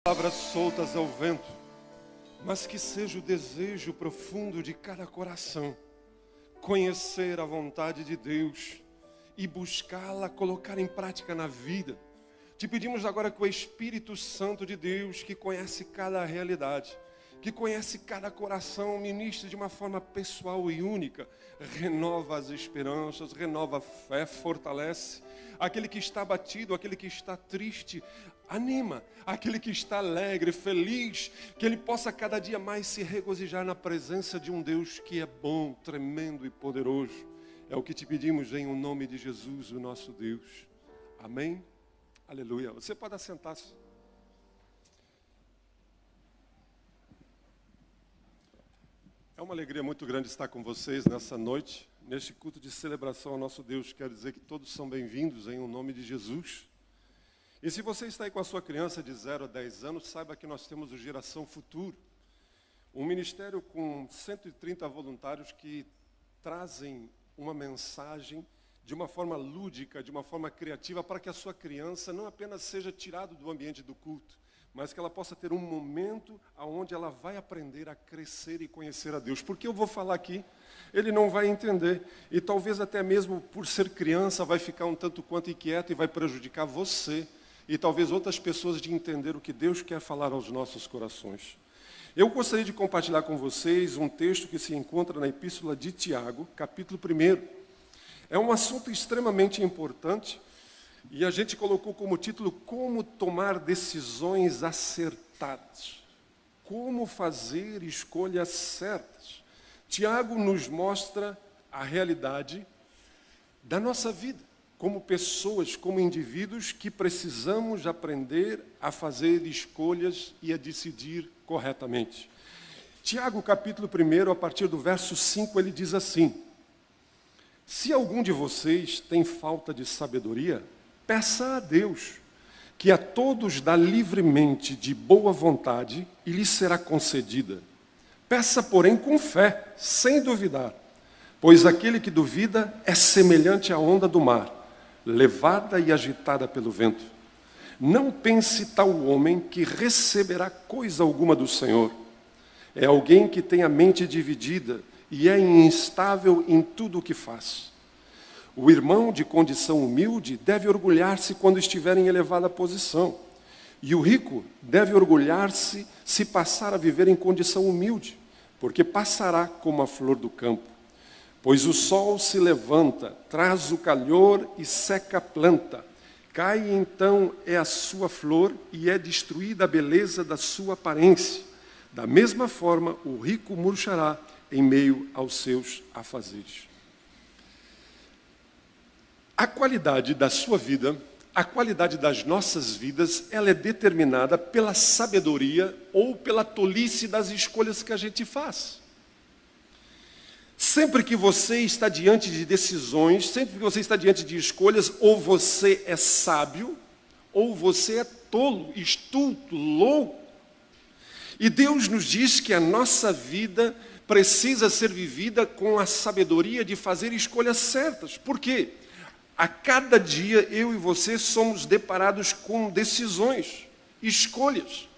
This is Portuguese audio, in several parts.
Palavras soltas ao vento, mas que seja o desejo profundo de cada coração, conhecer a vontade de Deus e buscá-la, colocar em prática na vida. Te pedimos agora que o Espírito Santo de Deus, que conhece cada realidade, que conhece cada coração, ministre de uma forma pessoal e única, renova as esperanças, renova a fé, fortalece aquele que está abatido, aquele que está triste, anima aquele que está alegre, feliz, que ele possa cada dia mais se regozijar na presença de um Deus que é bom, tremendo e poderoso. É o que te pedimos em o nome de Jesus, o nosso Deus. Amém? Aleluia. Você pode assentar-se. É uma alegria muito grande estar com vocês nessa noite, neste culto de celebração ao nosso Deus. Quero dizer que todos são bem-vindos em o nome de Jesus. E se você está aí com a sua criança de 0 a 10 anos, saiba que nós temos o Geração Futuro, um ministério com 130 voluntários que trazem uma mensagem de uma forma lúdica, de uma forma criativa, para que a sua criança não apenas seja tirada do ambiente do culto, mas que ela possa ter um momento onde ela vai aprender a crescer e conhecer a Deus. Porque eu vou falar aqui, ele não vai entender, e talvez até mesmo por ser criança vai ficar um tanto quanto inquieto e vai prejudicar você, e talvez outras pessoas de entender o que Deus quer falar aos nossos corações. Eu gostaria de compartilhar com vocês um texto que se encontra na Epístola de Tiago, capítulo 1. É um assunto extremamente importante, e a gente colocou como título, Como tomar decisões acertadas. Como fazer escolhas certas. Tiago nos mostra a realidade da nossa vida, como pessoas, como indivíduos que precisamos aprender a fazer escolhas e a decidir corretamente. Tiago, capítulo 1, a partir do verso 5, ele diz assim: se algum de vocês tem falta de sabedoria, peça a Deus, que a todos dá livremente de boa vontade e lhe será concedida. Peça, porém, com fé, sem duvidar, pois aquele que duvida é semelhante à onda do mar, levada e agitada pelo vento. Não pense tal homem que receberá coisa alguma do Senhor. É alguém que tem a mente dividida e é instável em tudo o que faz. O irmão de condição humilde deve orgulhar-se quando estiver em elevada posição. E o rico deve orgulhar-se se passar a viver em condição humilde, porque passará como a flor do campo. Pois o sol se levanta, traz o calor e seca a planta. Cai então é a sua flor e é destruída a beleza da sua aparência. Da mesma forma, o rico murchará em meio aos seus afazeres. A qualidade da sua vida, a qualidade das nossas vidas, ela é determinada pela sabedoria ou pela tolice das escolhas que a gente faz. Sempre que você está diante de decisões, sempre que você está diante de escolhas, ou você é sábio, ou você é tolo, estulto, louco. E Deus nos diz que a nossa vida precisa ser vivida com a sabedoria de fazer escolhas certas. Por quê? A cada dia, eu e você somos deparados com decisões, escolhas.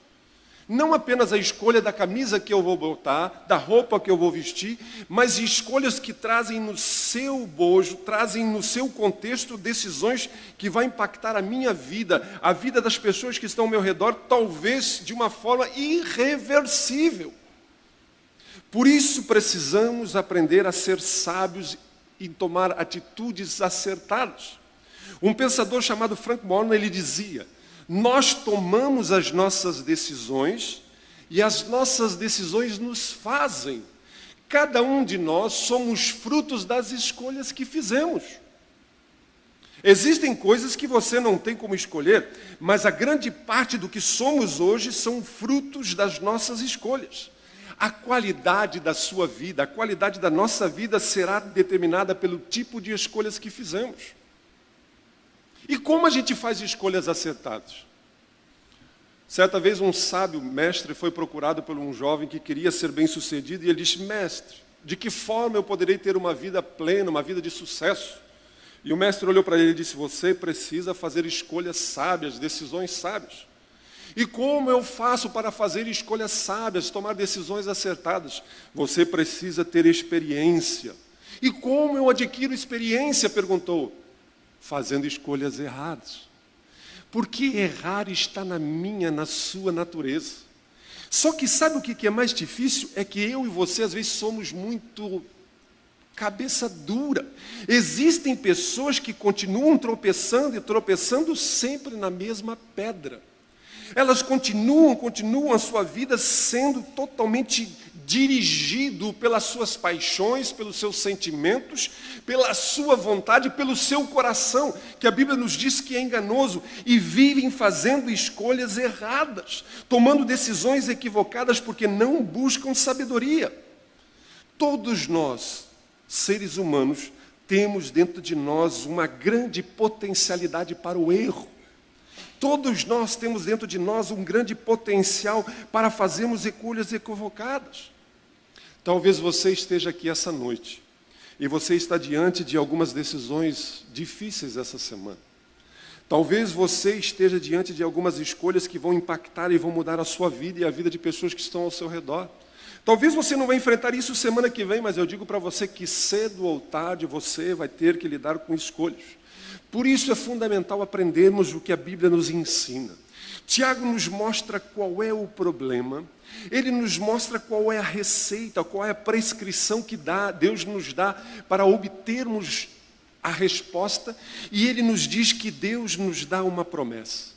Não apenas a escolha da camisa que eu vou botar, da roupa que eu vou vestir, mas escolhas que trazem no seu bojo, trazem no seu contexto decisões que vão impactar a minha vida, a vida das pessoas que estão ao meu redor, talvez de uma forma irreversível. Por isso precisamos aprender a ser sábios e tomar atitudes acertadas. Um pensador chamado Frank Morton, ele dizia: nós tomamos as nossas decisões e as nossas decisões nos fazem. Cada um de nós somos frutos das escolhas que fizemos. Existem coisas que você não tem como escolher, mas a grande parte do que somos hoje são frutos das nossas escolhas. A qualidade da sua vida, a qualidade da nossa vida será determinada pelo tipo de escolhas que fizemos. E como a gente faz escolhas acertadas? Certa vez um sábio mestre foi procurado por um jovem que queria ser bem-sucedido e ele disse: mestre, de que forma eu poderei ter uma vida plena, uma vida de sucesso? E o mestre olhou para ele e disse: você precisa fazer escolhas sábias, decisões sábias. E como eu faço para fazer escolhas sábias, tomar decisões acertadas? Você precisa ter experiência. E como eu adquiro experiência? Perguntou. Fazendo escolhas erradas. Porque errar está na sua natureza. Só que sabe o que é mais difícil? É que eu e você às vezes somos muito cabeça dura. Existem pessoas que continuam tropeçando e tropeçando sempre na mesma pedra. Elas continuam a sua vida sendo totalmente dirigido pelas suas paixões, pelos seus sentimentos, pela sua vontade, pelo seu coração, que a Bíblia nos diz que é enganoso, e vivem fazendo escolhas erradas, tomando decisões equivocadas porque não buscam sabedoria. Todos nós, seres humanos, temos dentro de nós uma grande potencialidade para o erro. Todos nós temos dentro de nós um grande potencial para fazermos escolhas equivocadas. Talvez você esteja aqui essa noite e você está diante de algumas decisões difíceis essa semana. Talvez você esteja diante de algumas escolhas que vão impactar e vão mudar a sua vida e a vida de pessoas que estão ao seu redor. Talvez você não vai enfrentar isso semana que vem, mas eu digo para você que cedo ou tarde você vai ter que lidar com escolhas. Por isso é fundamental aprendermos o que a Bíblia nos ensina. Tiago nos mostra qual é o problema, ele nos mostra qual é a receita, qual é a prescrição que Deus nos dá para obtermos a resposta, e ele nos diz que Deus nos dá uma promessa.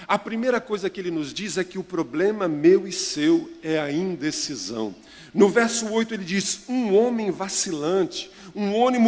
A primeira coisa que ele nos diz é que o problema meu e seu é a indecisão. No verso 8 ele diz, um homem vacilante,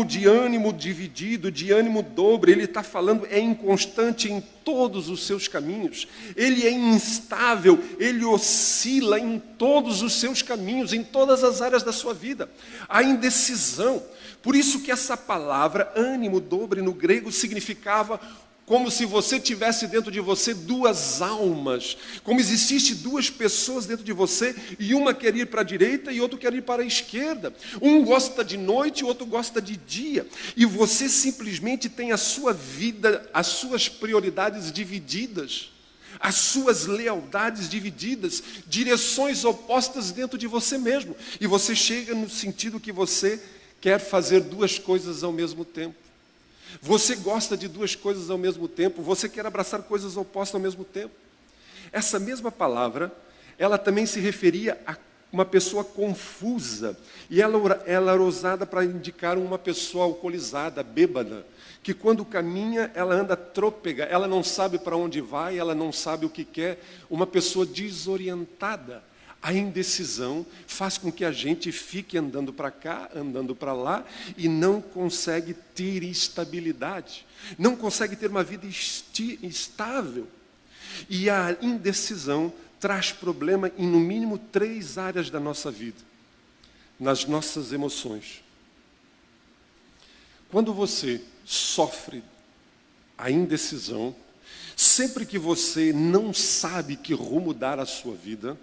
de ânimo dividido, de ânimo dobre, ele está falando, é inconstante em todos os seus caminhos, ele é instável, ele oscila em todos os seus caminhos, em todas as áreas da sua vida. A indecisão, por isso que essa palavra, ânimo dobre, no grego, significava como se você tivesse dentro de você duas almas, como existisse duas pessoas dentro de você, e uma quer ir para a direita e outro quer ir para a esquerda. Um gosta de noite, o outro gosta de dia. E você simplesmente tem a sua vida, as suas prioridades divididas, as suas lealdades divididas, direções opostas dentro de você mesmo. E você chega no sentido que você quer fazer duas coisas ao mesmo tempo. Você gosta de duas coisas ao mesmo tempo, você quer abraçar coisas opostas ao mesmo tempo. Essa mesma palavra, ela também se referia a uma pessoa confusa, e ela era usada para indicar uma pessoa alcoolizada, bêbada, que quando caminha, ela anda trôpega, ela não sabe para onde vai, ela não sabe o que quer, uma pessoa desorientada. A indecisão faz com que a gente fique andando para cá, andando para lá, e não consegue ter estabilidade, não consegue ter uma vida estável. E a indecisão traz problema em no mínimo 3 áreas da nossa vida. Nas nossas emoções. Quando você sofre a indecisão, sempre que você não sabe que rumo dar à sua vida,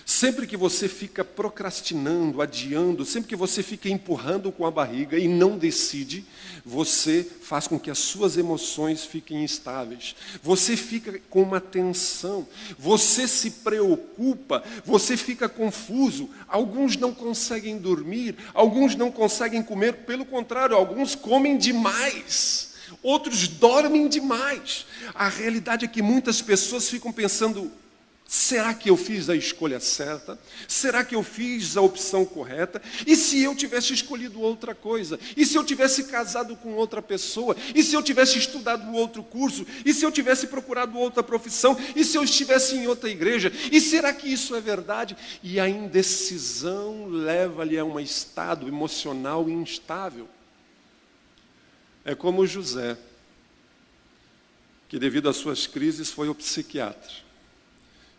sempre que você fica procrastinando, adiando, sempre que você fica empurrando com a barriga e não decide, você faz com que as suas emoções fiquem instáveis. Você fica com uma tensão, você se preocupa, você fica confuso. Alguns não conseguem dormir, alguns não conseguem comer, pelo contrário, alguns comem demais. Outros dormem demais. A realidade é que muitas pessoas ficam pensando, será que eu fiz a escolha certa? Será que eu fiz a opção correta? E se eu tivesse escolhido outra coisa? E se eu tivesse casado com outra pessoa? E se eu tivesse estudado outro curso? E se eu tivesse procurado outra profissão? E se eu estivesse em outra igreja? E será que isso é verdade? E a indecisão leva-lhe a um estado emocional instável. É como José, que devido às suas crises foi ao psiquiatra.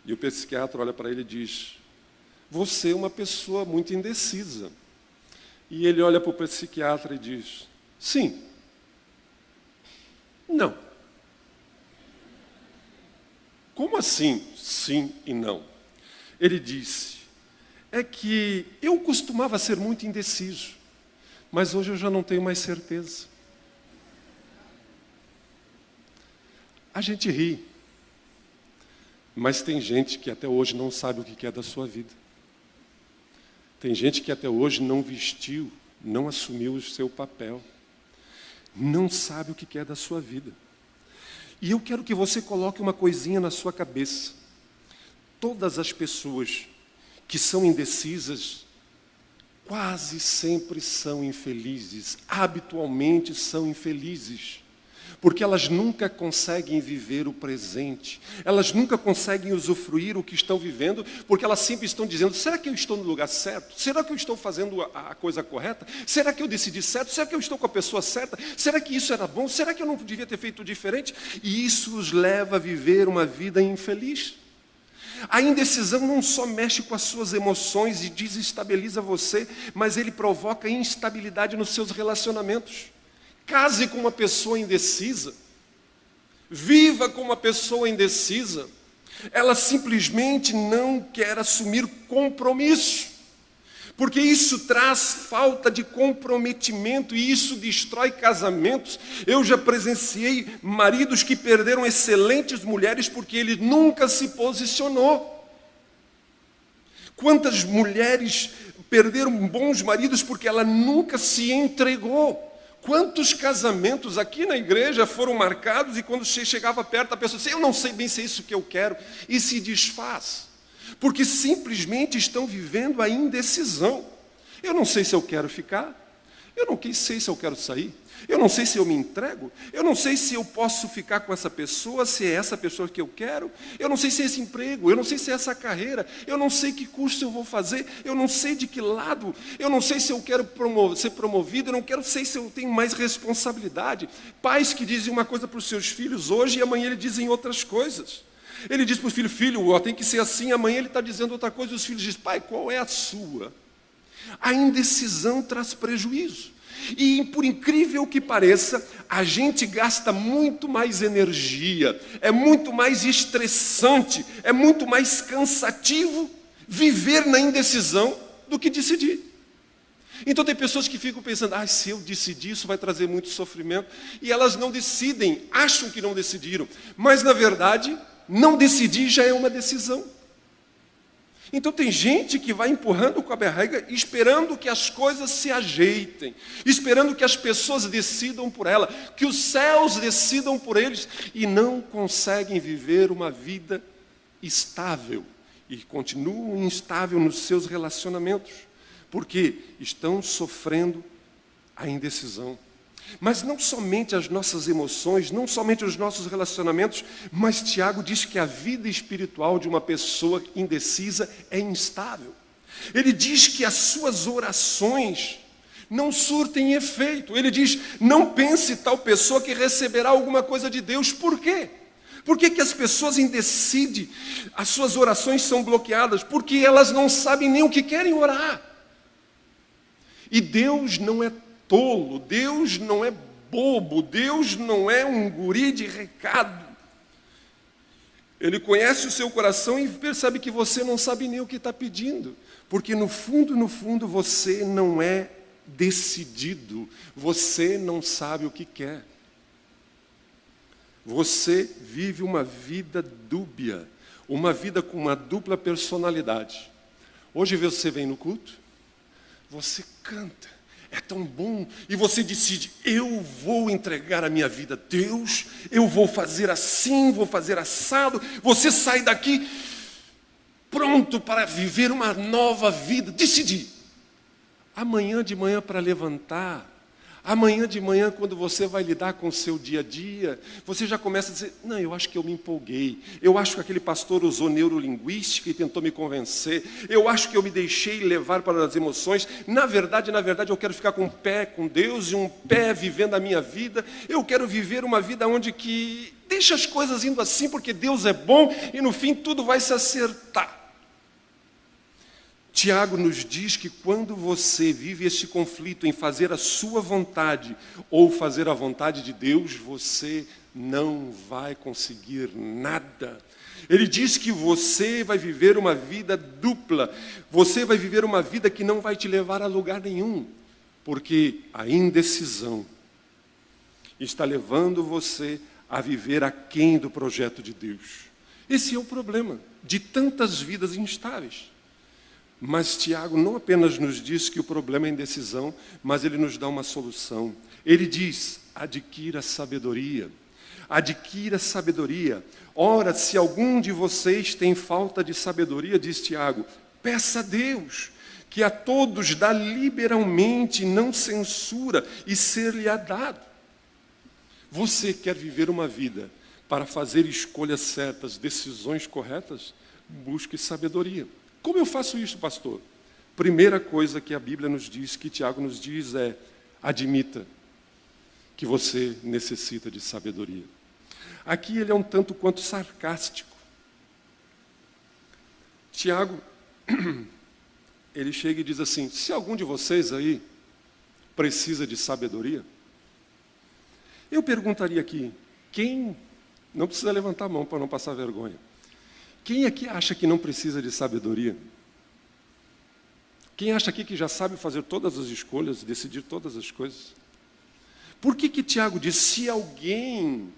E o psiquiatra olha para ele e diz, você é uma pessoa muito indecisa. E ele olha para o psiquiatra e diz, sim, não. Como assim, sim e não? Ele disse, é que eu costumava ser muito indeciso, mas hoje eu já não tenho mais certeza. A gente ri. Mas tem gente que até hoje não sabe o que é da sua vida. Tem gente que até hoje não vestiu, não assumiu o seu papel. Não sabe o que é da sua vida. E eu quero que você coloque uma coisinha na sua cabeça. Todas as pessoas que são indecisas, quase sempre são infelizes, habitualmente são infelizes, porque elas nunca conseguem viver o presente, elas nunca conseguem usufruir o que estão vivendo, porque elas sempre estão dizendo, será que eu estou no lugar certo? Será que eu estou fazendo a coisa correta? Será que eu decidi certo? Será que eu estou com a pessoa certa? Será que isso era bom? Será que eu não devia ter feito diferente? E isso os leva a viver uma vida infeliz. A indecisão não só mexe com as suas emoções e desestabiliza você, mas ele provoca instabilidade nos seus relacionamentos. Case com uma pessoa indecisa, viva com uma pessoa indecisa, ela simplesmente não quer assumir compromisso, porque isso traz falta de comprometimento e isso destrói casamentos. Eu já presenciei maridos que perderam excelentes mulheres porque ele nunca se posicionou. Quantas mulheres perderam bons maridos porque ela nunca se entregou? Quantos casamentos aqui na igreja foram marcados e quando chegava perto a pessoa disse, eu não sei bem se é isso que eu quero, e se desfaz. Porque simplesmente estão vivendo a indecisão. Eu não sei se eu quero ficar, eu não sei se eu quero sair, eu não sei se eu me entrego, eu não sei se eu posso ficar com essa pessoa, se é essa pessoa que eu quero, eu não sei se é esse emprego, eu não sei se é essa carreira, eu não sei que curso eu vou fazer, eu não sei de que lado, eu não sei se eu quero ser promovido, eu não sei se eu tenho mais responsabilidade. Pais que dizem uma coisa para os seus filhos hoje e amanhã eles dizem outras coisas. Ele diz para o filho, filho, tem que ser assim, amanhã ele está dizendo outra coisa, e os filhos dizem, pai, qual é a sua? A indecisão traz prejuízo. E por incrível que pareça, a gente gasta muito mais energia, é muito mais estressante, é muito mais cansativo viver na indecisão do que decidir. Então tem pessoas que ficam pensando, se eu decidir isso vai trazer muito sofrimento, e elas não decidem, acham que não decidiram, mas na verdade, não decidir já é uma decisão. Então tem gente que vai empurrando com a barriga, esperando que as coisas se ajeitem, esperando que as pessoas decidam por ela, que os céus decidam por eles, e não conseguem viver uma vida estável, e continuam instável nos seus relacionamentos, porque estão sofrendo a indecisão. Mas não somente as nossas emoções, não somente os nossos relacionamentos, mas Tiago diz que a vida espiritual de uma pessoa indecisa é instável. Ele diz que as suas orações não surtem efeito. Ele diz, não pense tal pessoa que receberá alguma coisa de Deus. Por quê? Por que as pessoas indecidem, as suas orações são bloqueadas? Porque elas não sabem nem o que querem orar. E Deus não é tolo, Deus não é bobo, Deus não é um guri de recado. Ele conhece o seu coração e percebe que você não sabe nem o que está pedindo, porque no fundo você não é decidido, você não sabe o que quer. Você vive uma vida dúbia, uma vida com uma dupla personalidade. Hoje você vem no culto, você canta, é tão bom, e você decide, eu vou entregar a minha vida a Deus, eu vou fazer assim, vou fazer assado, você sai daqui pronto para viver uma nova vida, decidi. Amanhã de manhã para levantar, amanhã de manhã quando você vai lidar com o seu dia a dia, você já começa a dizer, não, eu acho que eu me empolguei, eu acho que aquele pastor usou neurolinguística e tentou me convencer, eu acho que eu me deixei levar para as emoções, na verdade eu quero ficar com um pé com Deus e um pé vivendo a minha vida, eu quero viver uma vida onde que deixa as coisas indo assim porque Deus é bom e no fim tudo vai se acertar. Tiago nos diz que quando você vive esse conflito em fazer a sua vontade ou fazer a vontade de Deus, você não vai conseguir nada. Ele diz que você vai viver uma vida dupla, você vai viver uma vida que não vai te levar a lugar nenhum, porque a indecisão está levando você a viver aquém do projeto de Deus. Esse é o problema de tantas vidas instáveis. Mas Tiago não apenas nos diz que o problema é indecisão, mas ele nos dá uma solução. Ele diz: adquira sabedoria. Adquira sabedoria. Ora, se algum de vocês tem falta de sabedoria, diz Tiago, peça a Deus, que a todos dá liberalmente, não censura, e ser-lhe-á dado. Você quer viver uma vida para fazer escolhas certas, decisões corretas? Busque sabedoria. Como eu faço isso, pastor? Primeira coisa que a Bíblia nos diz, que Tiago nos diz é: admita que você necessita de sabedoria. Aqui ele é um tanto quanto sarcástico. Tiago, ele chega e diz assim: se algum de vocês aí precisa de sabedoria, eu perguntaria aqui, quem, não precisa levantar a mão para não passar vergonha, quem aqui acha que não precisa de sabedoria? Quem acha aqui que já sabe fazer todas as escolhas, decidir todas as coisas? Por que Tiago diz, se alguém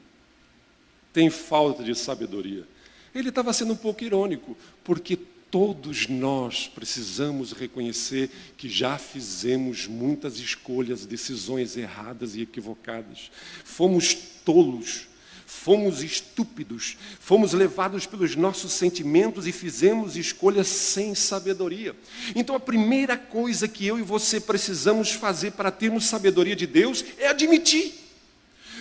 tem falta de sabedoria? Ele estava sendo um pouco irônico, porque todos nós precisamos reconhecer que já fizemos muitas escolhas, decisões erradas e equivocadas. Fomos tolos, fomos estúpidos, fomos levados pelos nossos sentimentos e fizemos escolhas sem sabedoria. Então a primeira coisa que eu e você precisamos fazer para termos sabedoria de Deus é admitir.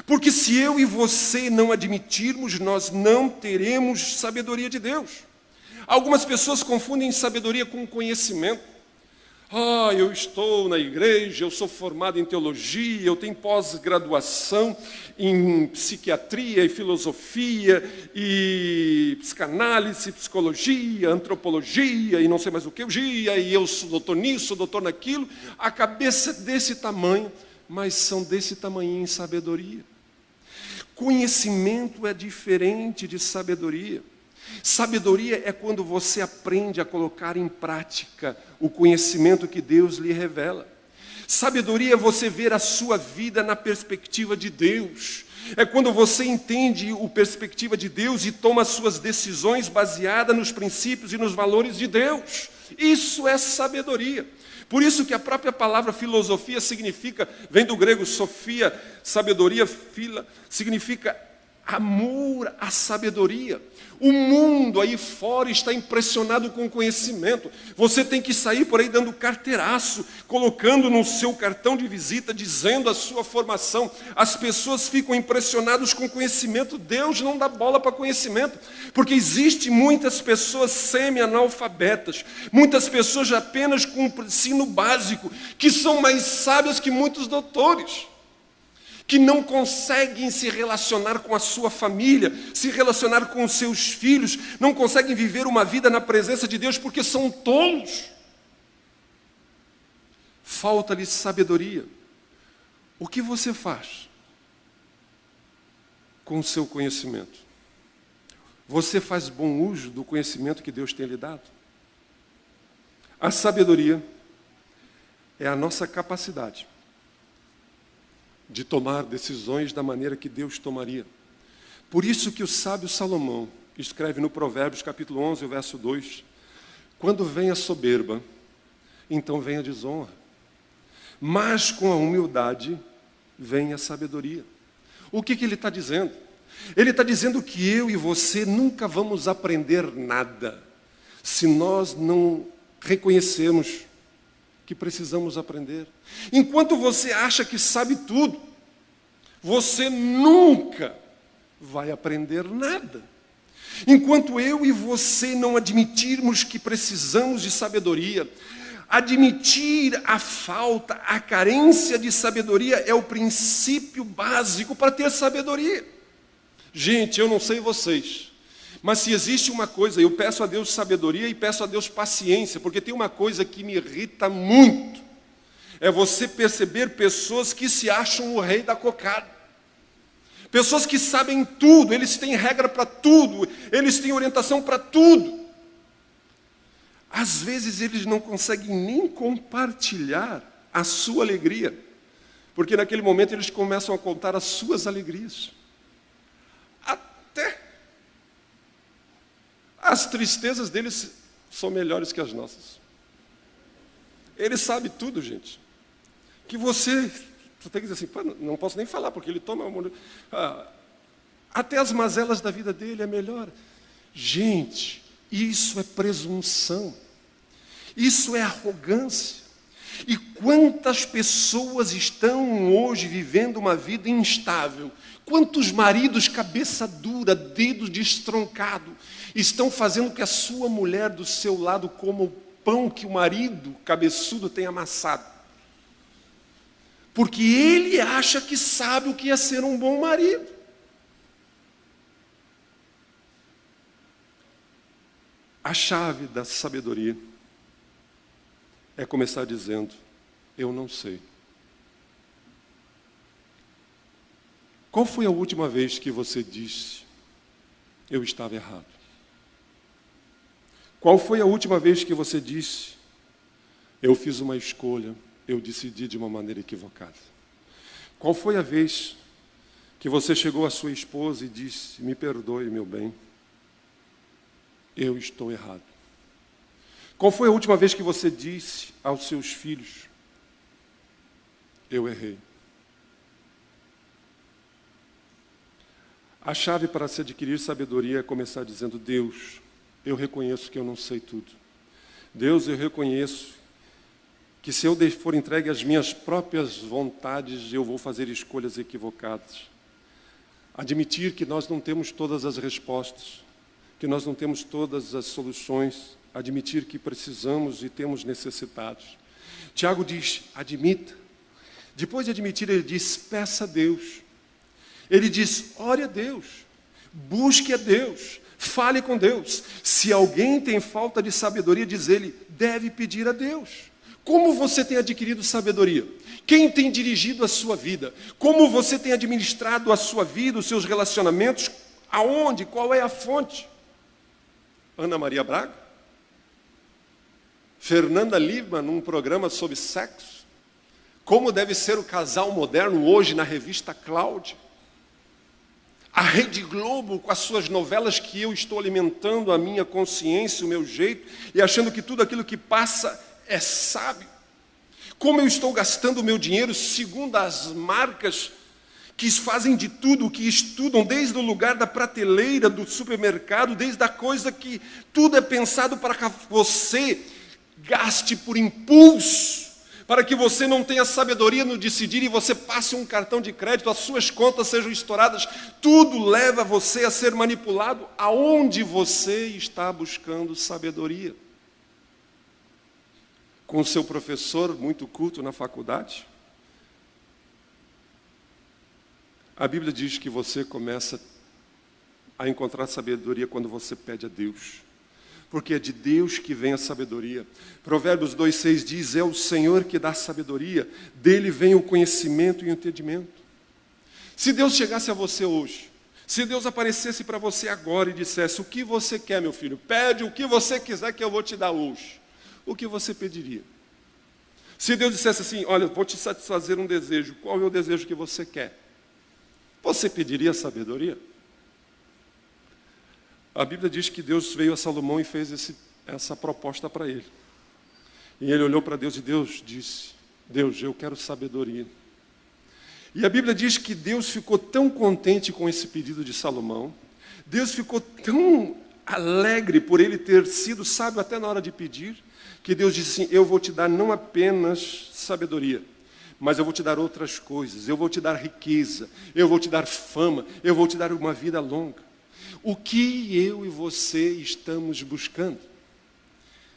Porque se eu e você não admitirmos, nós não teremos sabedoria de Deus. Algumas pessoas confundem sabedoria com conhecimento. Eu estou na igreja, eu sou formado em teologia, eu tenho pós-graduação em psiquiatria e filosofia, e psicanálise, psicologia, antropologia, e não sei mais o que, e eu sou doutor nisso, doutor naquilo. A cabeça é desse tamanho, mas são desse tamanho em sabedoria. Conhecimento é diferente de sabedoria. Sabedoria é quando você aprende a colocar em prática o conhecimento que Deus lhe revela. Sabedoria é você ver a sua vida na perspectiva de Deus. É quando você entende a perspectiva de Deus e toma as suas decisões baseadas nos princípios e nos valores de Deus. Isso é sabedoria. Por isso que a própria palavra filosofia significa, vem do grego sofia, sabedoria, fila, significa amor à sabedoria. O mundo aí fora está impressionado com o conhecimento. Você tem que sair por aí dando carteiraço, colocando no seu cartão de visita, dizendo a sua formação. As pessoas ficam impressionadas com o conhecimento. Deus não dá bola para conhecimento, porque existe muitas pessoas semi-analfabetas, muitas pessoas apenas com ensino básico, que são mais sábias que muitos doutores, que não conseguem se relacionar com a sua família, se relacionar com os seus filhos, não conseguem viver uma vida na presença de Deus porque são tolos. Falta-lhes sabedoria. O que você faz com o seu conhecimento? Você faz bom uso do conhecimento que Deus tem lhe dado? A sabedoria é a nossa capacidade de tomar decisões da maneira que Deus tomaria. Por isso que o sábio Salomão escreve no Provérbios, capítulo 11, o verso 2, quando vem a soberba, então vem a desonra, mas com a humildade vem a sabedoria. O que ele está dizendo? Ele está dizendo que eu e você nunca vamos aprender nada se nós não reconhecermos que precisamos aprender. Enquanto você acha que sabe tudo, você nunca vai aprender nada. Enquanto eu e você não admitirmos que precisamos de sabedoria, admitir a falta, a carência de sabedoria é o princípio básico para ter sabedoria. Gente, eu não sei vocês, mas se existe uma coisa, eu peço a Deus sabedoria e peço a Deus paciência, porque tem uma coisa que me irrita muito, é você perceber pessoas que se acham o rei da cocada. Pessoas que sabem tudo, eles têm regra para tudo, eles têm orientação para tudo. Às vezes eles não conseguem nem compartilhar a sua alegria, porque naquele momento eles começam a contar as suas alegrias. Até As tristezas deles são melhores que as nossas. Ele sabe tudo, gente. Que você tem que dizer assim, não posso nem falar, porque ele toma... até as mazelas da vida dele é melhor. Gente, isso é presunção. Isso é arrogância. E quantas pessoas estão hoje vivendo uma vida instável? Quantos maridos cabeça dura, dedo destroncado, estão fazendo que a sua mulher do seu lado coma o pão que o marido cabeçudo tem amassado? Porque ele acha que sabe o que é ser um bom marido. A chave da sabedoria é começar dizendo, eu não sei. Qual foi a última vez que você disse, eu estava errado? Qual foi a última vez que você disse, eu fiz uma escolha, eu decidi de uma maneira equivocada? Qual foi a vez que você chegou à sua esposa e disse, me perdoe, meu bem, eu estou errado? Qual foi a última vez que você disse aos seus filhos, eu errei? A chave para se adquirir sabedoria é começar dizendo, Deus, eu reconheço que eu não sei tudo. Deus, eu reconheço que se eu for entregue às minhas próprias vontades, eu vou fazer escolhas equivocadas. Admitir que nós não temos todas as respostas, que nós não temos todas as soluções, admitir que precisamos e temos necessitados. Tiago diz, admita. Depois de admitir, ele diz, peça a Deus. Ele diz, ore a Deus, busque a Deus, fale com Deus. Se alguém tem falta de sabedoria, diz ele, deve pedir a Deus. Como você tem adquirido sabedoria? Quem tem dirigido a sua vida? Como você tem administrado a sua vida, os seus relacionamentos? Aonde? Qual é a fonte? Ana Maria Braga? Fernanda Lima, num programa sobre sexo? Como deve ser o casal moderno hoje na revista Cláudia? A Rede Globo, com as suas novelas que eu estou alimentando a minha consciência, o meu jeito, e achando que tudo aquilo que passa é sábio. Como eu estou gastando o meu dinheiro segundo as marcas que fazem de tudo, que estudam desde o lugar da prateleira do supermercado, desde a coisa que tudo é pensado para que você gaste por impulso, para que você não tenha sabedoria no decidir e você passe um cartão de crédito, as suas contas sejam estouradas, tudo leva você a ser manipulado. Aonde você está buscando sabedoria? Com o seu professor muito culto na faculdade? A Bíblia diz que você começa a encontrar sabedoria quando você pede a Deus. Porque é de Deus que vem a sabedoria. Provérbios 2,6 diz, é o Senhor que dá sabedoria, dele vem o conhecimento e o entendimento. Se Deus chegasse a você hoje, se Deus aparecesse para você agora e dissesse, o que você quer, meu filho? Pede o que você quiser que eu vou te dar hoje. O que você pediria? Se Deus dissesse assim, olha, vou te satisfazer um desejo, qual é o desejo que você quer? Você pediria sabedoria? A Bíblia diz que Deus veio a Salomão e fez essa proposta para ele. E ele olhou para Deus e Deus disse, Deus, eu quero sabedoria. E a Bíblia diz que Deus ficou tão contente com esse pedido de Salomão, Deus ficou tão alegre por ele ter sido sábio até na hora de pedir, que Deus disse assim, eu vou te dar não apenas sabedoria, mas eu vou te dar outras coisas, eu vou te dar riqueza, eu vou te dar fama, eu vou te dar uma vida longa. O que eu e você estamos buscando?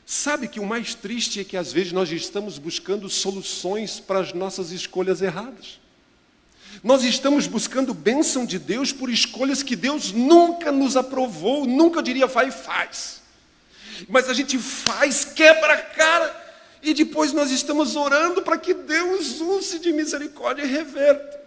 Sabe que o mais triste é que às vezes nós estamos buscando soluções para as nossas escolhas erradas. Nós estamos buscando bênção de Deus por escolhas que Deus nunca nos aprovou, nunca diria vai e faz. Mas a gente faz, quebra a cara, e depois nós estamos orando para que Deus use de misericórdia e reverta.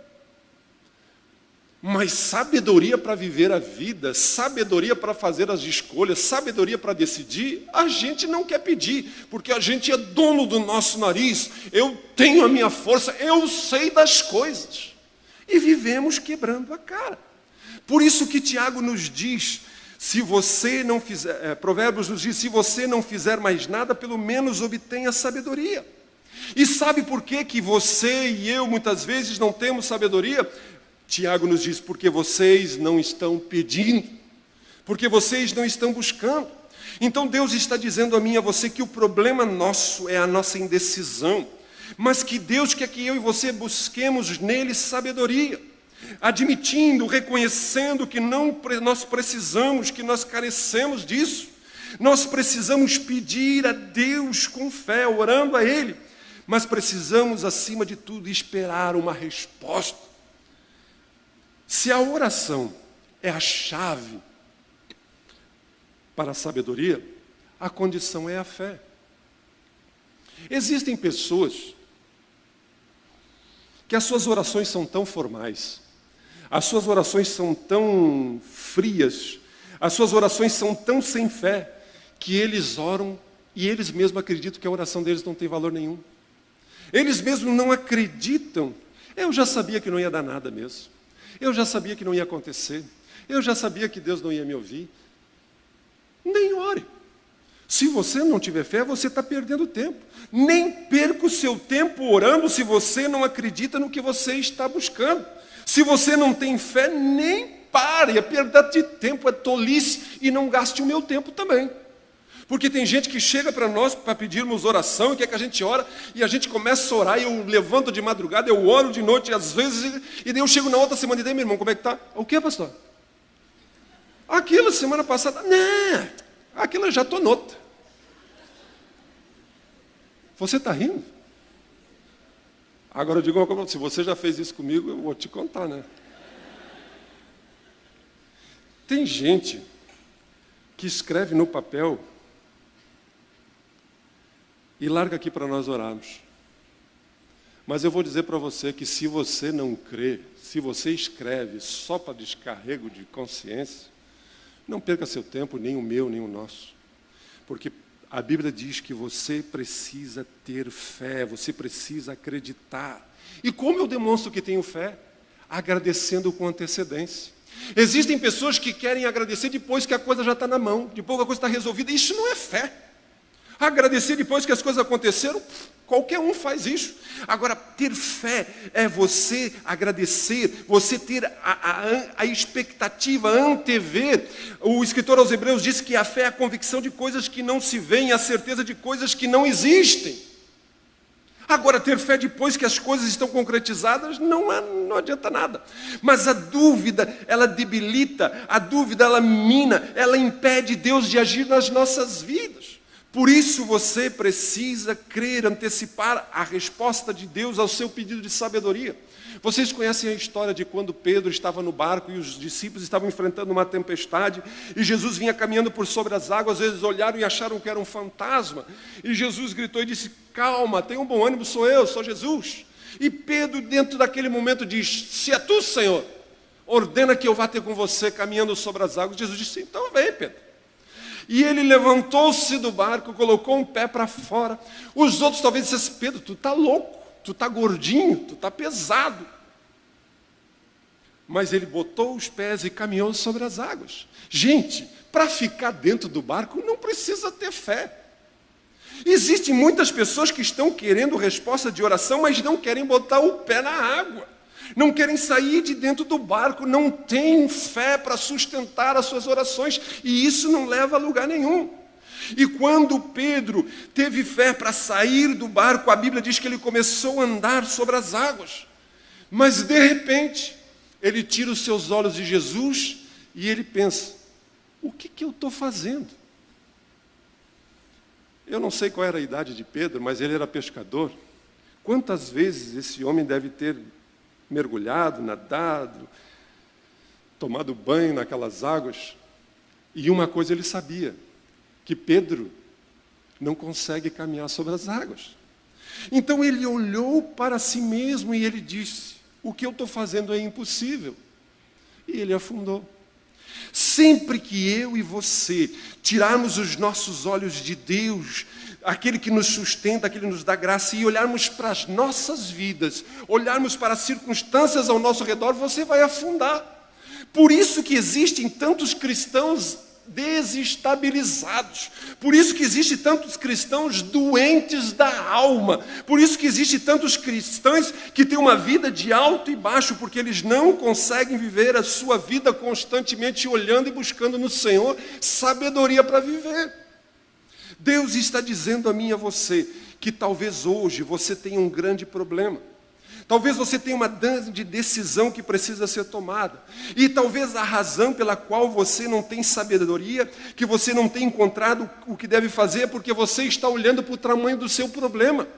Mas sabedoria para viver a vida, sabedoria para fazer as escolhas, sabedoria para decidir, a gente não quer pedir, porque a gente é dono do nosso nariz, eu tenho a minha força, eu sei das coisas. E vivemos quebrando a cara. Por isso que Tiago nos diz, Se você não fizer, Provérbios nos diz, se você não fizer mais nada, pelo menos obtenha sabedoria. E sabe por que você e eu muitas vezes não temos sabedoria? Tiago nos diz, porque vocês não estão pedindo, porque vocês não estão buscando. Então Deus está dizendo a mim e a você que o problema nosso é a nossa indecisão, mas que Deus quer que eu e você busquemos nele sabedoria, admitindo, reconhecendo que nós precisamos, que nós carecemos disso. Nós precisamos pedir a Deus com fé, orando a Ele, mas precisamos, acima de tudo, esperar uma resposta. Se a oração é a chave para a sabedoria, a condição é a fé. Existem pessoas que as suas orações são tão formais, as suas orações são tão frias, as suas orações são tão sem fé, que eles oram e eles mesmos acreditam que a oração deles não tem valor nenhum. Eles mesmos não acreditam. Eu já sabia que não ia dar nada mesmo. Eu já sabia que não ia acontecer. Eu já sabia que Deus não ia me ouvir. Nem ore. Se você não tiver fé, você está perdendo tempo. Nem perca o seu tempo orando se você não acredita no que você está buscando. Se você não tem fé, nem pare. É perda de tempo, é tolice. E não gaste o meu tempo também. Porque tem gente que chega para nós para pedirmos oração e quer que a gente ora, e a gente começa a orar, e eu levanto de madrugada, eu oro de noite, às vezes, e daí eu chego na outra semana e daí, meu irmão, como é que está? O que, pastor? Aquilo, semana passada, não, aquilo eu já estou noutra. Você está rindo? Agora eu digo uma coisa, se você já fez isso comigo, eu vou te contar, né? Tem gente que escreve no papel e larga aqui para nós orarmos. Mas eu vou dizer para você que se você não crê, se você escreve só para descarrego de consciência, não perca seu tempo, nem o meu, nem o nosso. Porque a Bíblia diz que você precisa ter fé, você precisa acreditar. E como eu demonstro que tenho fé? Agradecendo com antecedência. Existem pessoas que querem agradecer depois que a coisa já está na mão, depois que a coisa está resolvida. Isso não é fé. Agradecer depois que as coisas aconteceram, qualquer um faz isso. Agora, ter fé é você agradecer, você ter a expectativa, antever. O escritor aos Hebreus diz que a fé é a convicção de coisas que não se veem, a certeza de coisas que não existem. Agora, ter fé depois que as coisas estão concretizadas não adianta nada. Mas a dúvida, ela debilita, a dúvida, ela mina, ela impede Deus de agir nas nossas vidas. Por isso você precisa crer, antecipar a resposta de Deus ao seu pedido de sabedoria. Vocês conhecem a história de quando Pedro estava no barco e os discípulos estavam enfrentando uma tempestade e Jesus vinha caminhando por sobre as águas, eles olharam e acharam que era um fantasma. E Jesus gritou e disse, calma, tenha um bom ânimo, sou Jesus. E Pedro, dentro daquele momento, diz, se é tu, Senhor, ordena que eu vá ter com você caminhando sobre as águas. Jesus disse, então vem, Pedro. E ele levantou-se do barco, colocou um pé para fora. Os outros talvez dissessem, Pedro, tu está louco, tu está gordinho, tu está pesado. Mas ele botou os pés e caminhou sobre as águas. Gente, para ficar dentro do barco não precisa ter fé. Existem muitas pessoas que estão querendo resposta de oração, mas não querem botar o pé na água. Não querem sair de dentro do barco, não têm fé para sustentar as suas orações, e isso não leva a lugar nenhum. E quando Pedro teve fé para sair do barco, a Bíblia diz que ele começou a andar sobre as águas. Mas de repente, ele tira os seus olhos de Jesus e ele pensa, o que eu estou fazendo? Eu não sei qual era a idade de Pedro, mas ele era pescador. Quantas vezes esse homem deve ter mergulhado, nadado, tomado banho naquelas águas? E uma coisa ele sabia, que Pedro não consegue caminhar sobre as águas. Então ele olhou para si mesmo e ele disse, o que eu estou fazendo é impossível. E ele afundou. Sempre que eu e você tirarmos os nossos olhos de Deus, aquele que nos sustenta, aquele que nos dá graça, e olharmos para as nossas vidas, olharmos para as circunstâncias ao nosso redor, você vai afundar. Por isso que existem tantos cristãos desestabilizados. Por isso que existe tantos cristãos doentes da alma. Por isso que existe tantos cristãos que têm uma vida de alto e baixo, porque eles não conseguem viver a sua vida constantemente olhando e buscando no Senhor sabedoria para viver. Deus está dizendo a mim e a você que talvez hoje você tenha um grande problema. Talvez você tenha uma grande decisão que precisa ser tomada. E talvez a razão pela qual você não tem sabedoria, que você não tem encontrado o que deve fazer, é porque você está olhando para o tamanho do seu problema.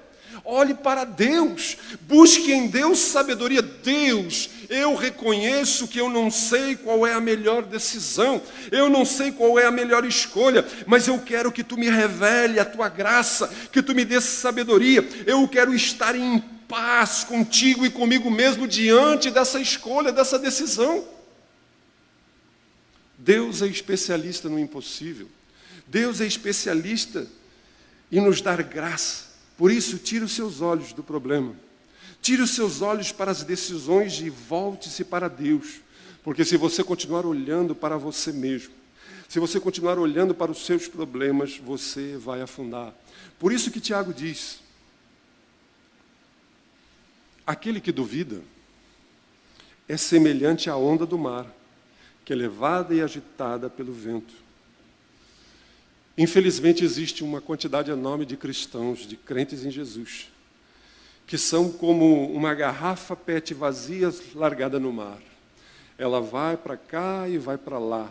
Olhe para Deus, busque em Deus sabedoria. Deus, eu reconheço que eu não sei qual é a melhor decisão, eu não sei qual é a melhor escolha, mas eu quero que Tu me revele a Tua graça, que Tu me dê sabedoria. Eu quero estar em paz contigo e comigo mesmo diante dessa escolha, dessa decisão. Deus é especialista no impossível. Deus é especialista em nos dar graça. Por isso, tire os seus olhos do problema. Tire os seus olhos para as decisões e volte-se para Deus. Porque se você continuar olhando para você mesmo, se você continuar olhando para os seus problemas, você vai afundar. Por isso que Tiago diz: aquele que duvida é semelhante à onda do mar, que é levada e agitada pelo vento. Infelizmente, existe uma quantidade enorme de cristãos, de crentes em Jesus, que são como uma garrafa PET vazia largada no mar. Ela vai para cá e vai para lá,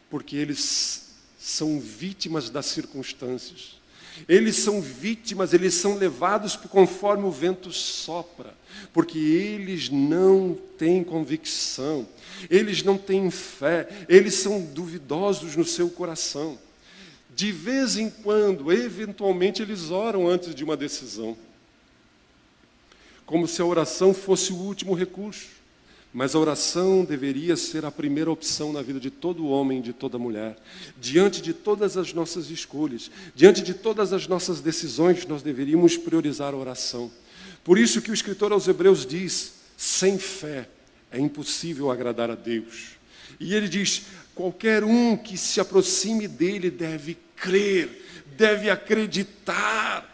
porque eles são vítimas das circunstâncias. Eles são vítimas, eles são levados conforme o vento sopra, porque eles não têm convicção, eles não têm fé, eles são duvidosos no seu coração. De vez em quando, eventualmente, eles oram antes de uma decisão, como se a oração fosse o último recurso. Mas a oração deveria ser a primeira opção na vida de todo homem e de toda mulher. Diante de todas as nossas escolhas, diante de todas as nossas decisões, nós deveríamos priorizar a oração. Por isso que o escritor aos Hebreus diz: sem fé é impossível agradar a Deus. E ele diz: qualquer um que se aproxime dele deve crer, deve acreditar.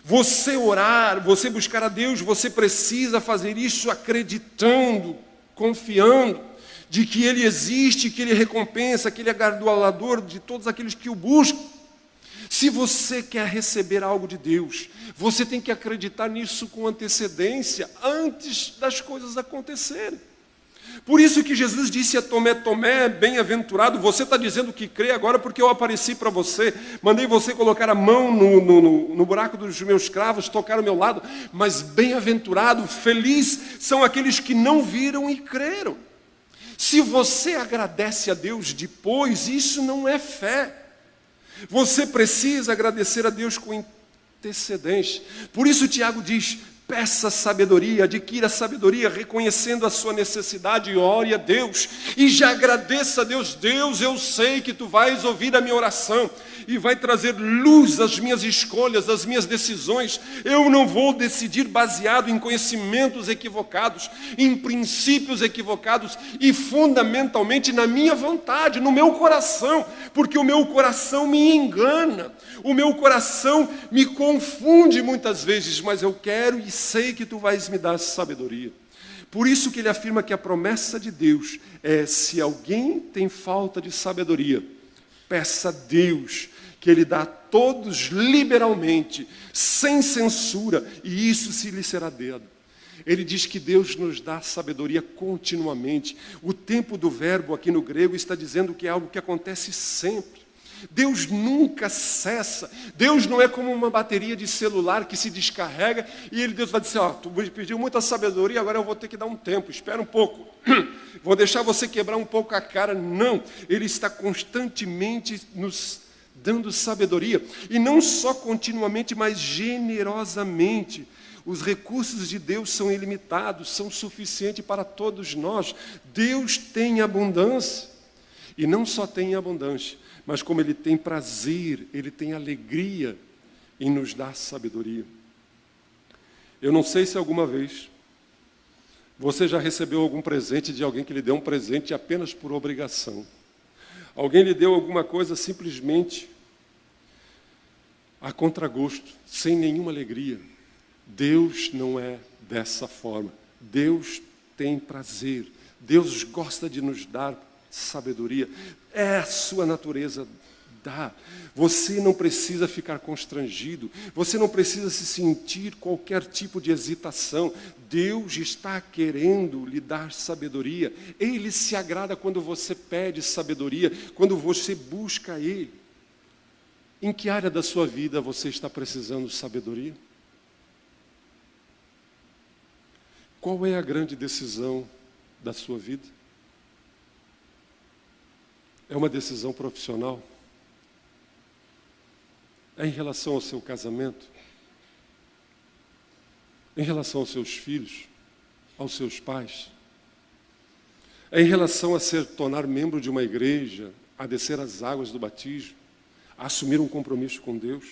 Você orar, você buscar a Deus, você precisa fazer isso acreditando, confiando de que Ele existe, que Ele recompensa, que Ele é galardoador de todos aqueles que o buscam. Se você quer receber algo de Deus, você tem que acreditar nisso com antecedência, antes das coisas acontecerem. Por isso que Jesus disse a Tomé: Tomé, bem-aventurado, você está dizendo que crê agora porque eu apareci para você, mandei você colocar a mão no buraco dos meus cravos, tocar ao meu lado, mas bem-aventurado, feliz são aqueles que não viram e creram. Se você agradece a Deus depois, isso não é fé. Você precisa agradecer a Deus com antecedência. Por isso Tiago diz: peça sabedoria, adquira sabedoria, reconhecendo a sua necessidade, e ore a Deus, e já agradeça a Deus. Deus, eu sei que Tu vais ouvir a minha oração, e vai trazer luz às minhas escolhas, às minhas decisões. Eu não vou decidir baseado em conhecimentos equivocados, em princípios equivocados, e fundamentalmente na minha vontade, no meu coração, porque o meu coração me engana, o meu coração me confunde muitas vezes, mas eu quero e sei que Tu vais me dar sabedoria. Por isso que ele afirma que a promessa de Deus é: se alguém tem falta de sabedoria, peça a Deus, que Ele dá a todos liberalmente, sem censura, e isso se lhe será dado. Ele diz que Deus nos dá sabedoria continuamente. O tempo do verbo aqui no grego está dizendo que é algo que acontece sempre. Deus nunca cessa. Deus não é como uma bateria de celular que se descarrega e Deus vai dizer: tu pediu muita sabedoria, agora eu vou ter que dar um tempo, espera um pouco, vou deixar você quebrar um pouco a cara. Não, Ele está constantemente nos dando sabedoria, e não só continuamente, mas generosamente. Os recursos de Deus são ilimitados, são suficientes para todos nós. Deus tem abundância, e não só tem abundância, mas como Ele tem prazer, Ele tem alegria em nos dar sabedoria. Eu não sei se alguma vez você já recebeu algum presente de alguém que lhe deu um presente apenas por obrigação. Alguém lhe deu alguma coisa simplesmente a contragosto, sem nenhuma alegria. Deus não é dessa forma. Deus tem prazer. Deus gosta de nos dar sabedoria. É a sua natureza dar. Você não precisa ficar constrangido. Você não precisa se sentir qualquer tipo de hesitação. Deus está querendo lhe dar sabedoria. Ele se agrada quando você pede sabedoria, quando você busca Ele. Em que área da sua vida você está precisando de sabedoria? Qual é a grande decisão da sua vida? É uma decisão profissional? É em relação ao seu casamento? Em relação aos seus filhos? Aos seus pais? É em relação a se tornar membro de uma igreja, a descer as águas do batismo, a assumir um compromisso com Deus?